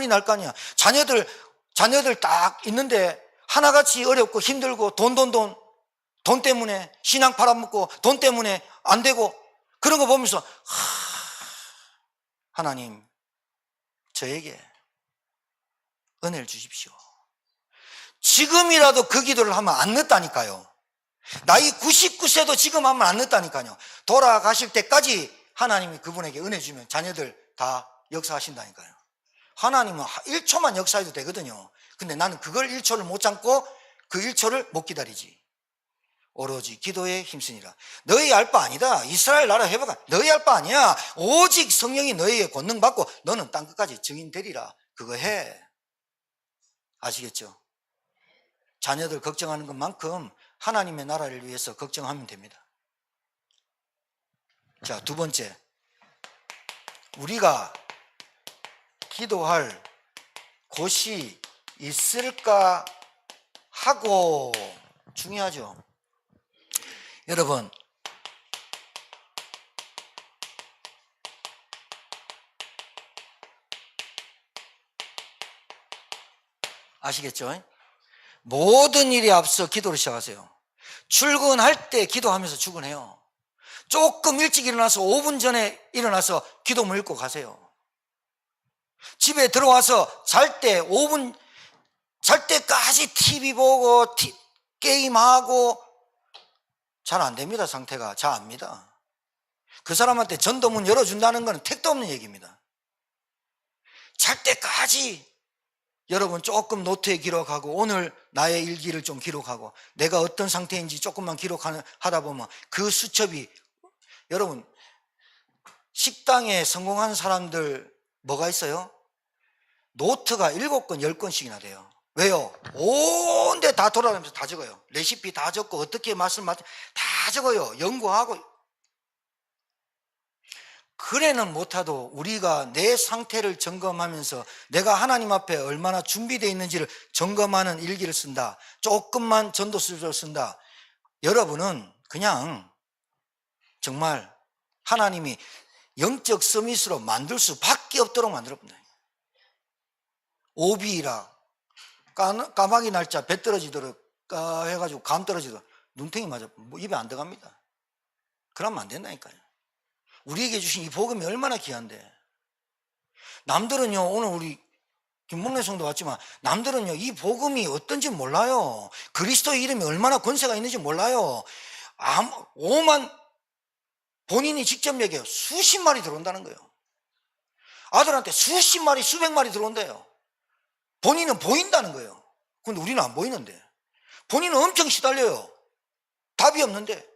날 거 아니야. 자녀들 딱 있는데 하나같이 어렵고 힘들고 돈 때문에 신앙 팔아먹고 돈 때문에 안 되고 그런 거 보면서 하나님 저에게 은혜를 주십시오. 지금이라도 그 기도를 하면 안 늦다니까요. 나이 99세도 지금 하면 안 늦다니까요. 돌아가실 때까지 하나님이 그분에게 은혜 주면 자녀들 다 역사하신다니까요. 하나님은 1초만 역사해도 되거든요. 근데 나는 그걸 1초를 못 참고 그 1초를 못 기다리지. 오로지 기도에 힘쓰니라. 너희 알 바 아니다. 이스라엘 나라 회복한 너희 알 바 아니야. 오직 성령이 너희에게 권능 받고 너는 땅 끝까지 증인 되리라. 그거 해. 아시겠죠? 자녀들 걱정하는 것만큼 하나님의 나라를 위해서 걱정하면 됩니다. 자, 두 번째, 우리가 기도할 곳이 있을까 하고 중요하죠. 여러분, 아시겠죠? 모든 일에 앞서 기도를 시작하세요. 출근할 때 기도하면서 출근해요. 조금 일찍 일어나서 5분 전에 일어나서 기도문 읽고 가세요. 집에 들어와서 잘 때까지 TV 보고 게임하고 잘 안 됩니다. 상태가 잘 압니다. 그 사람한테 전도문 열어준다는 건 택도 없는 얘기입니다. 잘 때까지 여러분 조금 노트에 기록하고 오늘 나의 일기를 좀 기록하고 내가 어떤 상태인지 조금만 기록하다 보면 그 수첩이 여러분 식당에 성공한 사람들 뭐가 있어요? 노트가 7권 10권씩이나 돼요. 왜요? 온 데 다 돌아다니면서 다 적어요. 레시피 다 적고 어떻게 맛을 다 적어요. 연구하고. 그래는 못하도 우리가 내 상태를 점검하면서 내가 하나님 앞에 얼마나 준비되어 있는지를 점검하는 일기를 쓴다. 조금만 전도서를 쓴다. 여러분은 그냥 정말 하나님이 영적 서밋으로 만들 수밖에 없도록 만들어본다. 오비라 까마귀 날짜 배 떨어지도록 해가지고 감 떨어지도록 눈탱이 맞아 입에 안 들어갑니다. 그러면 안 된다니까요. 우리에게 주신 이 복음이 얼마나 귀한데. 남들은요, 오늘 우리 김목래 성도 왔지만 남들은요 이 복음이 어떤지 몰라요. 그리스도의 이름이 얼마나 권세가 있는지 몰라요. 오만 본인이 직접 얘기해요. 수십 마리 들어온다는 거예요. 아들한테 수십 마리 수백 마리 들어온대요. 본인은 보인다는 거예요. 근데 우리는 안 보이는데 본인은 엄청 시달려요. 답이 없는데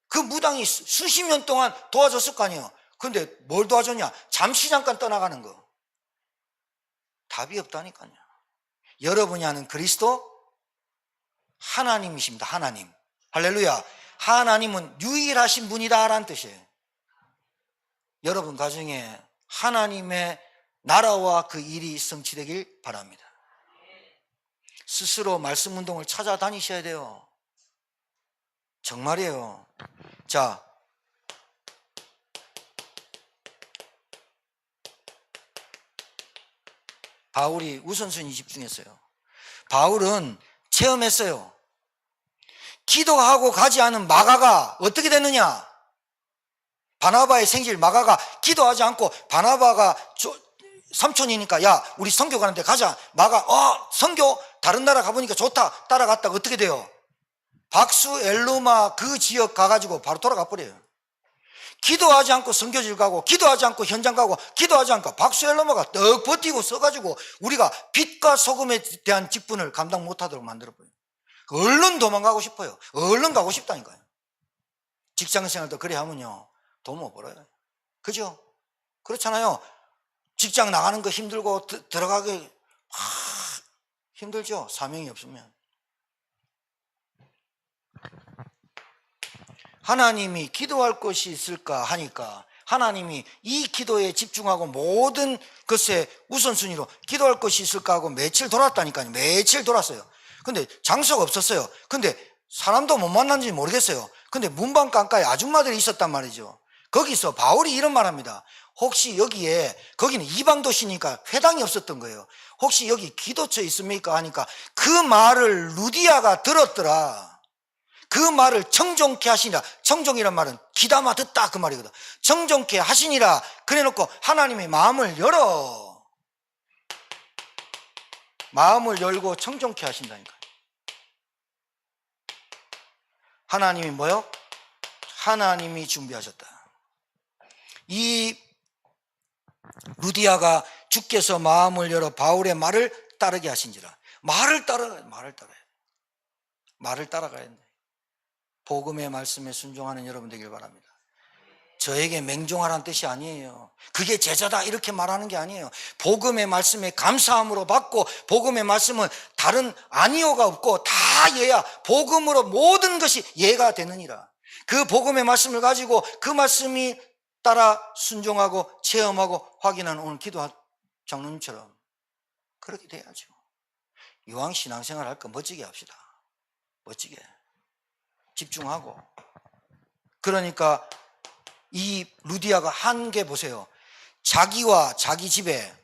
그 무당이 수십 년 동안 도와줬을 거 아니에요. 근데 뭘 도와줬냐? 잠시 잠깐 떠나가는 거. 답이 없다니까요. 여러분이 아는 그리스도 하나님이십니다. 하나님. 할렐루야. 하나님은 유일하신 분이다 라는 뜻이에요. 여러분 가정에 하나님의 나라와 그 일이 성취되길 바랍니다. 스스로 말씀 운동을 찾아다니셔야 돼요. 정말이에요. 자, 바울이 우선순위 집중했어요. 바울은 체험했어요. 기도하고 가지 않은 마가가 어떻게 됐느냐? 바나바의 생질 마가가 기도하지 않고 바나바가 삼촌이니까 야 우리 선교 가는데 가자. 마가 선교 다른 나라 가보니까 좋다. 따라갔다가 어떻게 돼요? 박수 엘루마 그 지역 가가지고 바로 돌아가 버려요. 기도하지 않고 선교질 가고, 기도하지 않고 현장 가고, 기도하지 않고 박수엘로마가 떡 버티고 써가지고 우리가 빛과 소금에 대한 직분을 감당 못하도록 만들어버려요. 얼른 도망가고 싶어요. 얼른 가고 싶다니까요. 직장생활도 그래 하면요, 돈 못 벌어요. 그죠? 그렇잖아요. 직장 나가는 거 힘들고 들어가기 힘들죠. 사명이 없으면. 하나님이 기도할 것이 있을까 하니까 하나님이 이 기도에 집중하고 모든 것에 우선순위로 기도할 것이 있을까 하고 며칠 돌았다니까요. 며칠 돌았어요. 근데 장소가 없었어요. 근데 사람도 못 만났는지 모르겠어요. 근데 문방강가에 아줌마들이 있었단 말이죠. 거기서 바울이 이런 말 합니다. 혹시 여기에, 거기는 이방 도시니까 회당이 없었던 거예요. 혹시 여기 기도처 있습니까 하니까 그 말을 루디아가 들었더라. 그 말을 청종케 하시니라. 청종이란 말은 귀담아 듣다 그 말이거든. 청종케 하시니라. 그래 놓고 하나님의 마음을 열어. 마음을 열고 청종케 하신다니까. 하나님이 뭐요? 하나님이 준비하셨다. 이 루디아가 주께서 마음을 열어 바울의 말을 따르게 하신지라. 말을 따라가야 돼. 복음의 말씀에 순종하는 여러분 되길 바랍니다. 저에게 맹종하라는 뜻이 아니에요. 그게 제자다 이렇게 말하는 게 아니에요. 복음의 말씀에 감사함으로 받고, 복음의 말씀은 다른 아니오가 없고 다 예야. 복음으로 모든 것이 예가 되느니라. 그 복음의 말씀을 가지고 그 말씀이 따라 순종하고 체험하고 확인하는 오늘 기도 장로님처럼 그렇게 돼야죠. 이왕 신앙생활 할 거 멋지게 합시다. 멋지게 집중하고. 그러니까 이 루디아가 한 게 보세요. 자기와 자기 집에,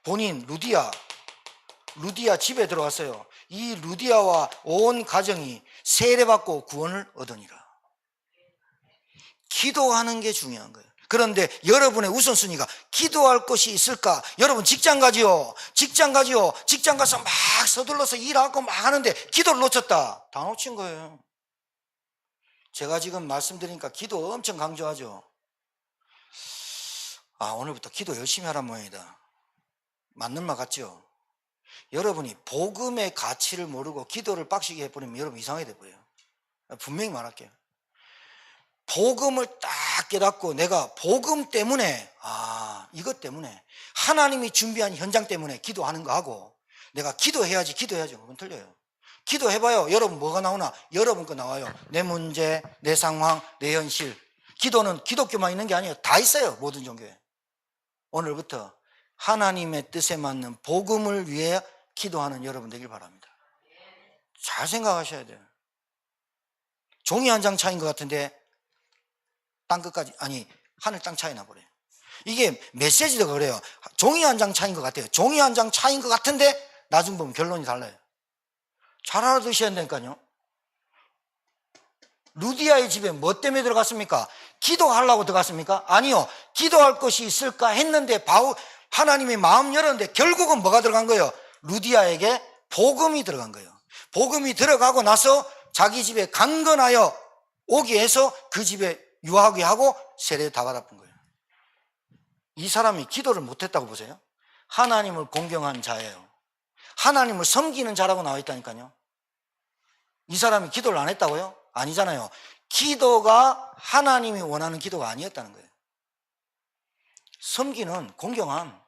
본인 루디아 집에 들어왔어요. 이 루디아와 온 가정이 세례받고 구원을 얻으니라. 기도하는 게 중요한 거예요. 그런데 여러분의 우선순위가 기도할 것이 있을까? 여러분 직장 가지요. 직장 가서 막 서둘러서 일하고 막 하는데 기도를 놓쳤다. 다 놓친 거예요. 제가 지금 말씀드리니까 기도 엄청 강조하죠. 오늘부터 기도 열심히 하란 모양이다. 맞는 말 같죠? 여러분이 복음의 가치를 모르고 기도를 빡시게 해버리면 여러분 이상하게 돼버려요. 분명히 말할게요. 복음을 딱 깨닫고 내가 복음 때문에, 이것 때문에 하나님이 준비한 현장 때문에 기도하는 거 하고, 내가 기도해야지 그건 틀려요. 기도해봐요. 여러분 뭐가 나오나? 여러분 거 나와요. 내 문제, 내 상황, 내 현실. 기도는 기독교만 있는 게 아니에요. 다 있어요. 모든 종교에. 오늘부터 하나님의 뜻에 맞는 복음을 위해 기도하는 여러분 되길 바랍니다. 잘 생각하셔야 돼요. 종이 한 장 차이인 것 같은데 땅끝까지, 하늘 땅 차이 나버려요. 이게 메시지도 그래요. 종이 한 장 차이인 것 같아요. 종이 한 장 차이인 것 같은데 나중 보면 결론이 달라요. 잘 알아두셔야 된다니까요. 루디아의 집에 뭐 때문에 들어갔습니까? 기도하려고 들어갔습니까? 아니요. 기도할 것이 있을까 했는데 하나님이 마음 열었는데 결국은 뭐가 들어간 거예요? 루디아에게 복음이 들어간 거예요. 복음이 들어가고 나서 자기 집에 강건하여 오게 해서 그 집에 유하게 하고 세례 다 받아본 거예요. 이 사람이 기도를 못했다고 보세요? 하나님을 공경한 자예요. 하나님을 섬기는 자라고 나와 있다니까요. 이 사람이 기도를 안 했다고요? 아니잖아요. 기도가 하나님이 원하는 기도가 아니었다는 거예요. 섬기는, 공경함.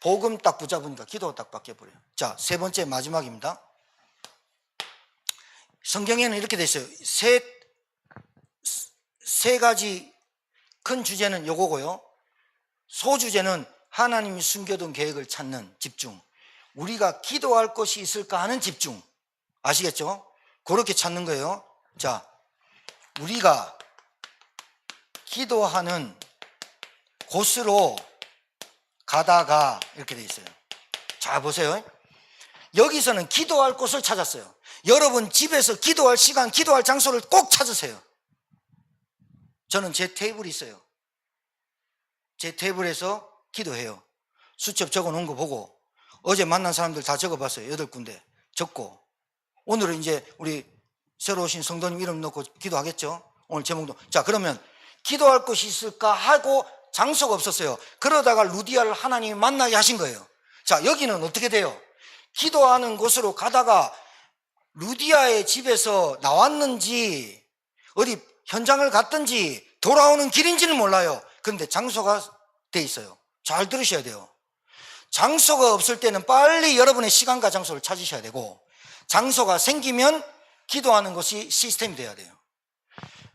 복음 딱 붙잡으니까 기도가 딱 바뀌어버려요. 자, 세 번째 마지막입니다. 성경에는 이렇게 돼 있어요. 세 가지 큰 주제는 요거고요. 소주제는 하나님이 숨겨둔 계획을 찾는 집중. 우리가 기도할 것이 있을까 하는 집중. 아시겠죠? 그렇게 찾는 거예요. 자, 우리가 기도하는 곳으로 가다가 이렇게 돼 있어요. 자, 보세요. 여기서는 기도할 곳을 찾았어요. 여러분 집에서 기도할 시간, 기도할 장소를 꼭 찾으세요. 저는 제 테이블이 있어요. 제 테이블에서 기도해요. 수첩 적어 놓은 거 보고, 어제 만난 사람들 다 적어봤어요. 8군데 적고, 오늘은 이제 우리 새로 오신 성도님 이름 넣고 기도하겠죠? 오늘 제목도. 자, 그러면 기도할 곳이 있을까 하고 장소가 없었어요. 그러다가 루디아를 하나님이 만나게 하신 거예요. 자, 여기는 어떻게 돼요? 기도하는 곳으로 가다가 루디아의 집에서 나왔는지 어디 현장을 갔든지 돌아오는 길인지는 몰라요. 그런데 장소가 돼 있어요. 잘 들으셔야 돼요. 장소가 없을 때는 빨리 여러분의 시간과 장소를 찾으셔야 되고, 장소가 생기면 기도하는 것이 시스템이 돼야 돼요.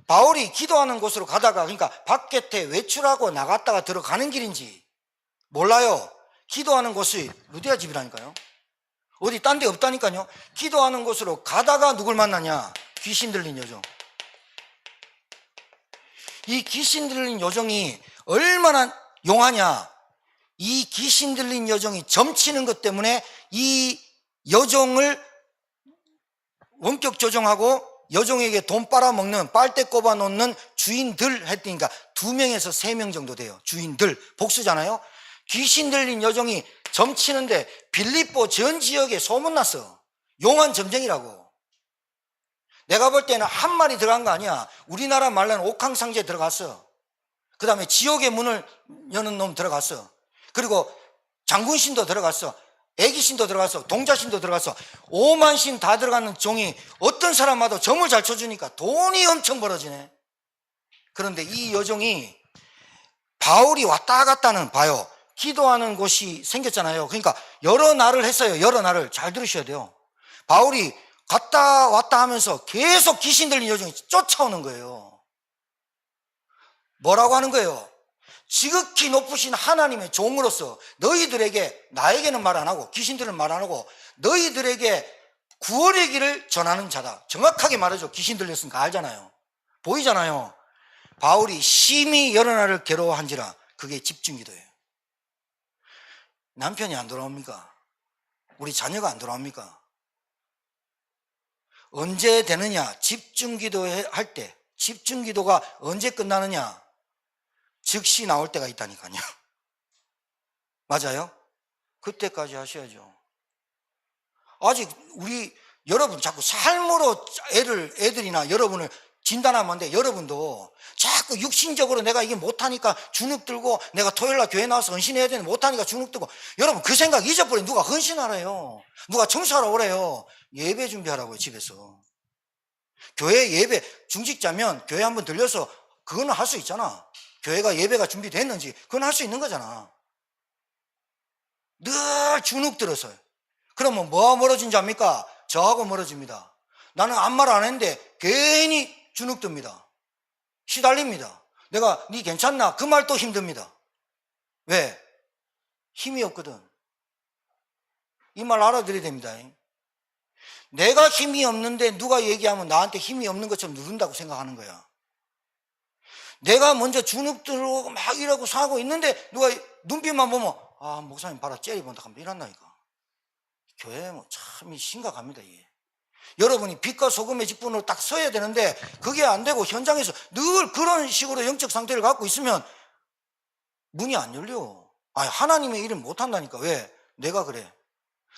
바울이 기도하는 곳으로 가다가, 그러니까 바깥에 외출하고 나갔다가 들어가는 길인지 몰라요. 기도하는 곳이 루디아 집이라니까요. 어디 딴 데 없다니까요. 기도하는 곳으로 가다가 누굴 만나냐? 귀신 들린 여종. 이 귀신 들린 여종이 얼마나 용하냐? 이 귀신 들린 여종이 점치는 것 때문에 이 여종을 원격 조종하고 여종에게 돈 빨아먹는, 빨대 꼽아 놓는 주인들 했으니까 2명에서 3명 정도 돼요. 주인들, 복수잖아요. 귀신 들린 여종이 점치는데 빌립보 전 지역에 소문났어. 용한 점쟁이라고. 내가 볼 때는 한 마리 들어간 거 아니야. 우리나라 말로는 옥황상제 들어갔어. 그 다음에 지옥의 문을 여는 놈 들어갔어. 그리고 장군신도 들어갔어. 애기신도 들어갔어. 동자신도 들어갔어. 5만 신 다 들어가는 종이 어떤 사람마다 점을 잘 쳐주니까 돈이 엄청 벌어지네. 그런데 이 여종이 바울이 왔다 갔다는, 봐요, 기도하는 곳이 생겼잖아요. 그러니까 여러 날을 했어요. 여러 날을. 잘 들으셔야 돼요. 바울이 갔다 왔다 하면서 계속 귀신 들린 여종이 쫓아오는 거예요. 뭐라고 하는 거예요? 지극히 높으신 하나님의 종으로서 너희들에게, 나에게는 말 안 하고 귀신들은 말 안 하고 너희들에게 구원의 길을 전하는 자다. 정확하게 말하죠. 귀신 들렸으니까 알잖아요. 보이잖아요. 바울이 심히 여러 날을 괴로워한지라. 그게 집중기도예요. 남편이 안 돌아옵니까? 우리 자녀가 안 돌아옵니까? 언제 되느냐? 집중기도 할 때. 집중기도가 언제 끝나느냐? 즉시 나올 때가 있다니까요. 맞아요? 그때까지 하셔야죠. 아직 여러분 자꾸 삶으로 애들이나 여러분을 진단하면 안 돼. 여러분도 자꾸 육신적으로 내가 이게 못하니까 주눅 들고, 내가 토요일날 교회 나와서 헌신해야 되는데 못하니까 주눅 들고, 여러분 그 생각 잊어버리면 누가 헌신하래요? 누가 청소하러 오래요? 예배 준비하라고요. 집에서. 교회 예배, 중직자면 교회 한번 들려서 그거는 할 수 있잖아. 교회가 예배가 준비됐는지 그건 할 수 있는 거잖아. 늘 주눅 들어서요. 그러면 뭐가 멀어진지 압니까? 저하고 멀어집니다. 나는 아무 말 안 했는데 괜히 주눅 듭니다. 시달립니다. 내가 네 괜찮나? 그 말 또 힘듭니다. 왜? 힘이 없거든. 이 말 알아들어야 됩니다. 내가 힘이 없는데 누가 얘기하면 나한테 힘이 없는 것처럼 누른다고 생각하는 거야. 내가 먼저 주눅 들고 막 이러고 사고 있는데 누가 눈빛만 보면, 아, 목사님 봐라, 째려본다 하면 이란다니까. 교회 참 심각합니다. 이게. 여러분이 빛과 소금의 직분으로 딱 서야 되는데 그게 안 되고 현장에서 늘 그런 식으로 영적 상태를 갖고 있으면 문이 안 열려. 하나님의 일은 못한다니까. 왜? 내가 그래.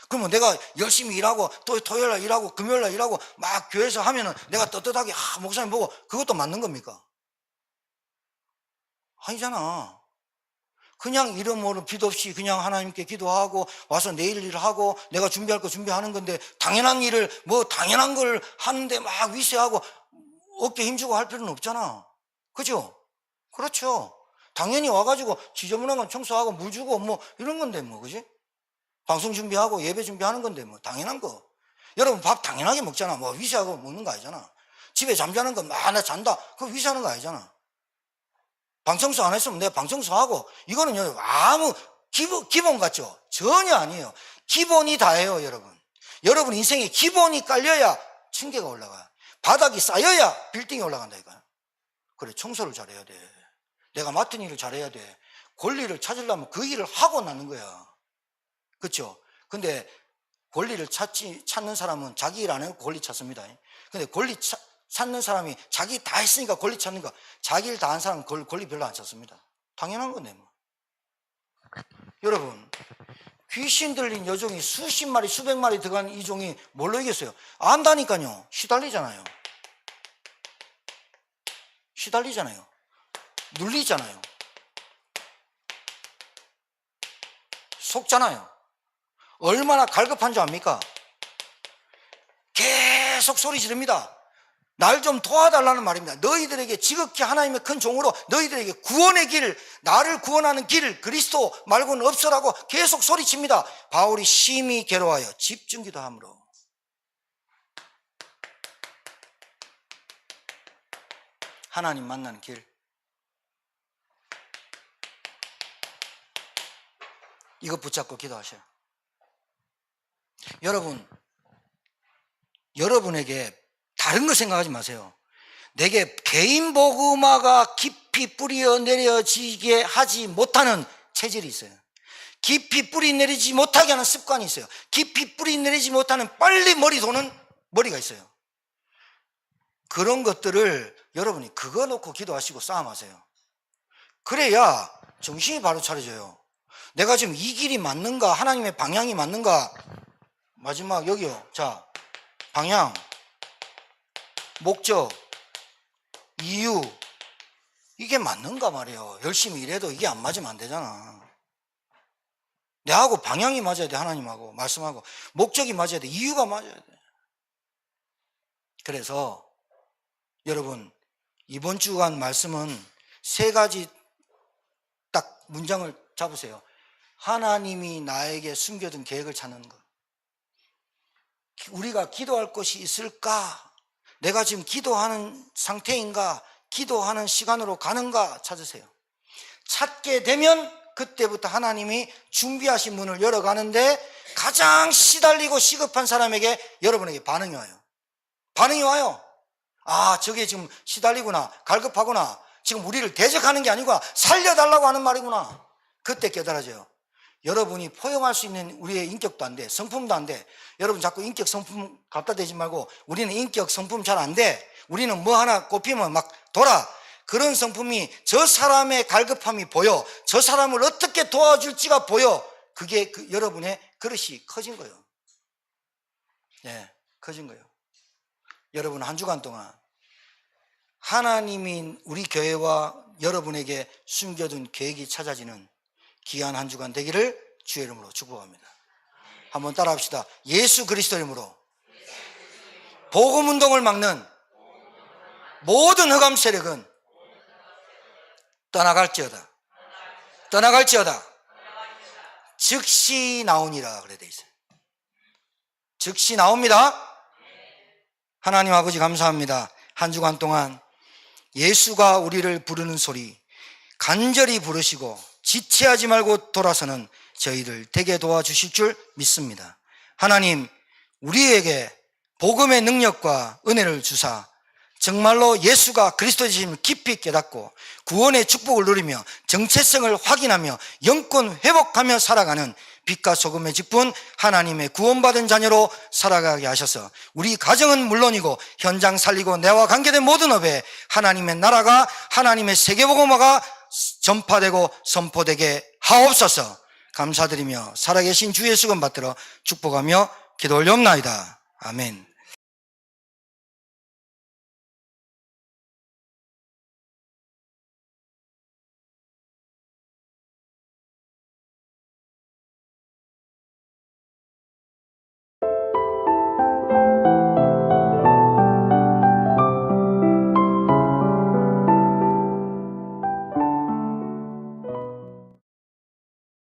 그러면 내가 열심히 일하고 또 토요일날 일하고 금요일날 일하고 막 교회에서 하면은 내가 떳떳하게 목사님 보고 그것도 맞는 겁니까? 아니잖아. 그냥 이름 모르는 빛 없이 그냥 하나님께 기도하고 와서 내일 일을 하고 내가 준비할 거 준비하는 건데, 당연한 일을 당연한 걸 하는데 막 위세하고 어깨 힘주고 할 필요는 없잖아. 그죠? 그렇죠. 당연히 와가지고 지저분한 건 청소하고 물 주고 이런 건데 그지? 방송 준비하고 예배 준비하는 건데 당연한 거. 여러분 밥 당연하게 먹잖아. 위세하고 먹는 거 아니잖아. 집에 잠자는 거 나 잔다. 그거 위세하는 거 아니잖아. 방청소 안 했으면 내가 방청소하고, 이거는 아무 기본 같죠? 전혀 아니에요. 기본이 다예요, 여러분. 여러분 인생에 기본이 깔려야 층계가 올라가. 바닥이 쌓여야 빌딩이 올라간다 이거야. 그래, 청소를 잘해야 돼. 내가 맡은 일을 잘해야 돼. 권리를 찾으려면 그 일을 하고 나는 거야. 그렇죠? 근데 권리를 찾는 사람은 자기 일 안 하고 권리 찾습니다. 근데 권리 찾는 사람이 자기 다 했으니까 권리 찾는 거, 자기 일 다 한 사람은 권리 별로 안 찾습니다. 당연한 건데 여러분, 귀신 들린 여종이 수십 마리 수백 마리 들어간 이 종이 뭘로 이겼어요? 안다니까요. 시달리잖아요. 눌리잖아요. 속잖아요. 얼마나 갈급한 줄 압니까? 계속 소리 지릅니다. 날 좀 도와달라는 말입니다. 너희들에게 지극히 하나님의 큰 종으로 너희들에게 구원의 길, 나를 구원하는 길, 그리스도 말고는 없어라고 계속 소리칩니다. 바울이 심히 괴로워하여 집중기도 하므로. 하나님 만나는 길. 이거 붙잡고 기도하셔요. 여러분에게 다른 거 생각하지 마세요. 내게 개인 복음화가 깊이 뿌려 내려지게 하지 못하는 체질이 있어요. 깊이 뿌리 내리지 못하게 하는 습관이 있어요. 깊이 뿌리 내리지 못하는 빨리 머리 도는 머리가 있어요. 그런 것들을 여러분이 그거 놓고 기도하시고 싸움하세요. 그래야 정신이 바로 차려져요. 내가 지금 이 길이 맞는가, 하나님의 방향이 맞는가. 마지막 여기요. 자, 방향, 목적, 이유, 이게 맞는가 말이에요. 열심히 일해도 이게 안 맞으면 안 되잖아. 내하고 방향이 맞아야 돼. 하나님하고 말씀하고 목적이 맞아야 돼. 이유가 맞아야 돼. 그래서 여러분, 이번 주간 말씀은 세 가지 딱 문장을 잡으세요. 하나님이 나에게 숨겨둔 계획을 찾는 것. 우리가 기도할 것이 있을까? 내가 지금 기도하는 상태인가? 기도하는 시간으로 가는가? 찾으세요. 찾게 되면 그때부터 하나님이 준비하신 문을 열어가는데 가장 시달리고 시급한 사람에게 여러분에게 반응이 와요. 반응이 와요. 아, 저게 지금 시달리구나, 갈급하구나, 지금 우리를 대적하는 게 아니고 살려달라고 하는 말이구나. 그때 깨달아져요. 여러분이 포용할 수 있는 우리의 인격도 안 돼. 성품도 안 돼. 여러분 자꾸 인격 성품 갖다 대지 말고, 우리는 인격 성품 잘 안 돼. 우리는 뭐 하나 꼽히면 막 돌아. 그런 성품이 저 사람의 갈급함이 보여. 저 사람을 어떻게 도와줄지가 보여. 그게 여러분의 그릇이 커진 거예요. 네, 커진 거예요. 여러분 한 주간 동안 하나님이 우리 교회와 여러분에게 숨겨둔 계획이 찾아지는 귀한 한 주간 되기를 주의 이름으로 축복합니다. 한번 따라 합시다. 예수 그리스도 이름으로 복음운동을 막는 모든 흑암 세력은 떠나갈지어다. 떠나갈지어다. 즉시 나오니라 그래 돼 있어요. 즉시 나옵니다. 하나님 아버지 감사합니다. 한 주간 동안 예수가 우리를 부르는 소리 간절히 부르시고 지체하지 말고 돌아서는 저희들 되게 도와주실 줄 믿습니다. 하나님, 우리에게 복음의 능력과 은혜를 주사 정말로 예수가 그리스도이심을 깊이 깨닫고 구원의 축복을 누리며 정체성을 확인하며 영권 회복하며 살아가는 빛과 소금의 직분 하나님의 구원받은 자녀로 살아가게 하셔서 우리 가정은 물론이고 현장 살리고 내와 관계된 모든 업에 하나님의 나라가, 하나님의 세계복음화가 전파되고 선포되게 하옵소서. 감사드리며 살아계신 주 예수 금 받들어 축복하며 기도 올려옵나이다. 아멘.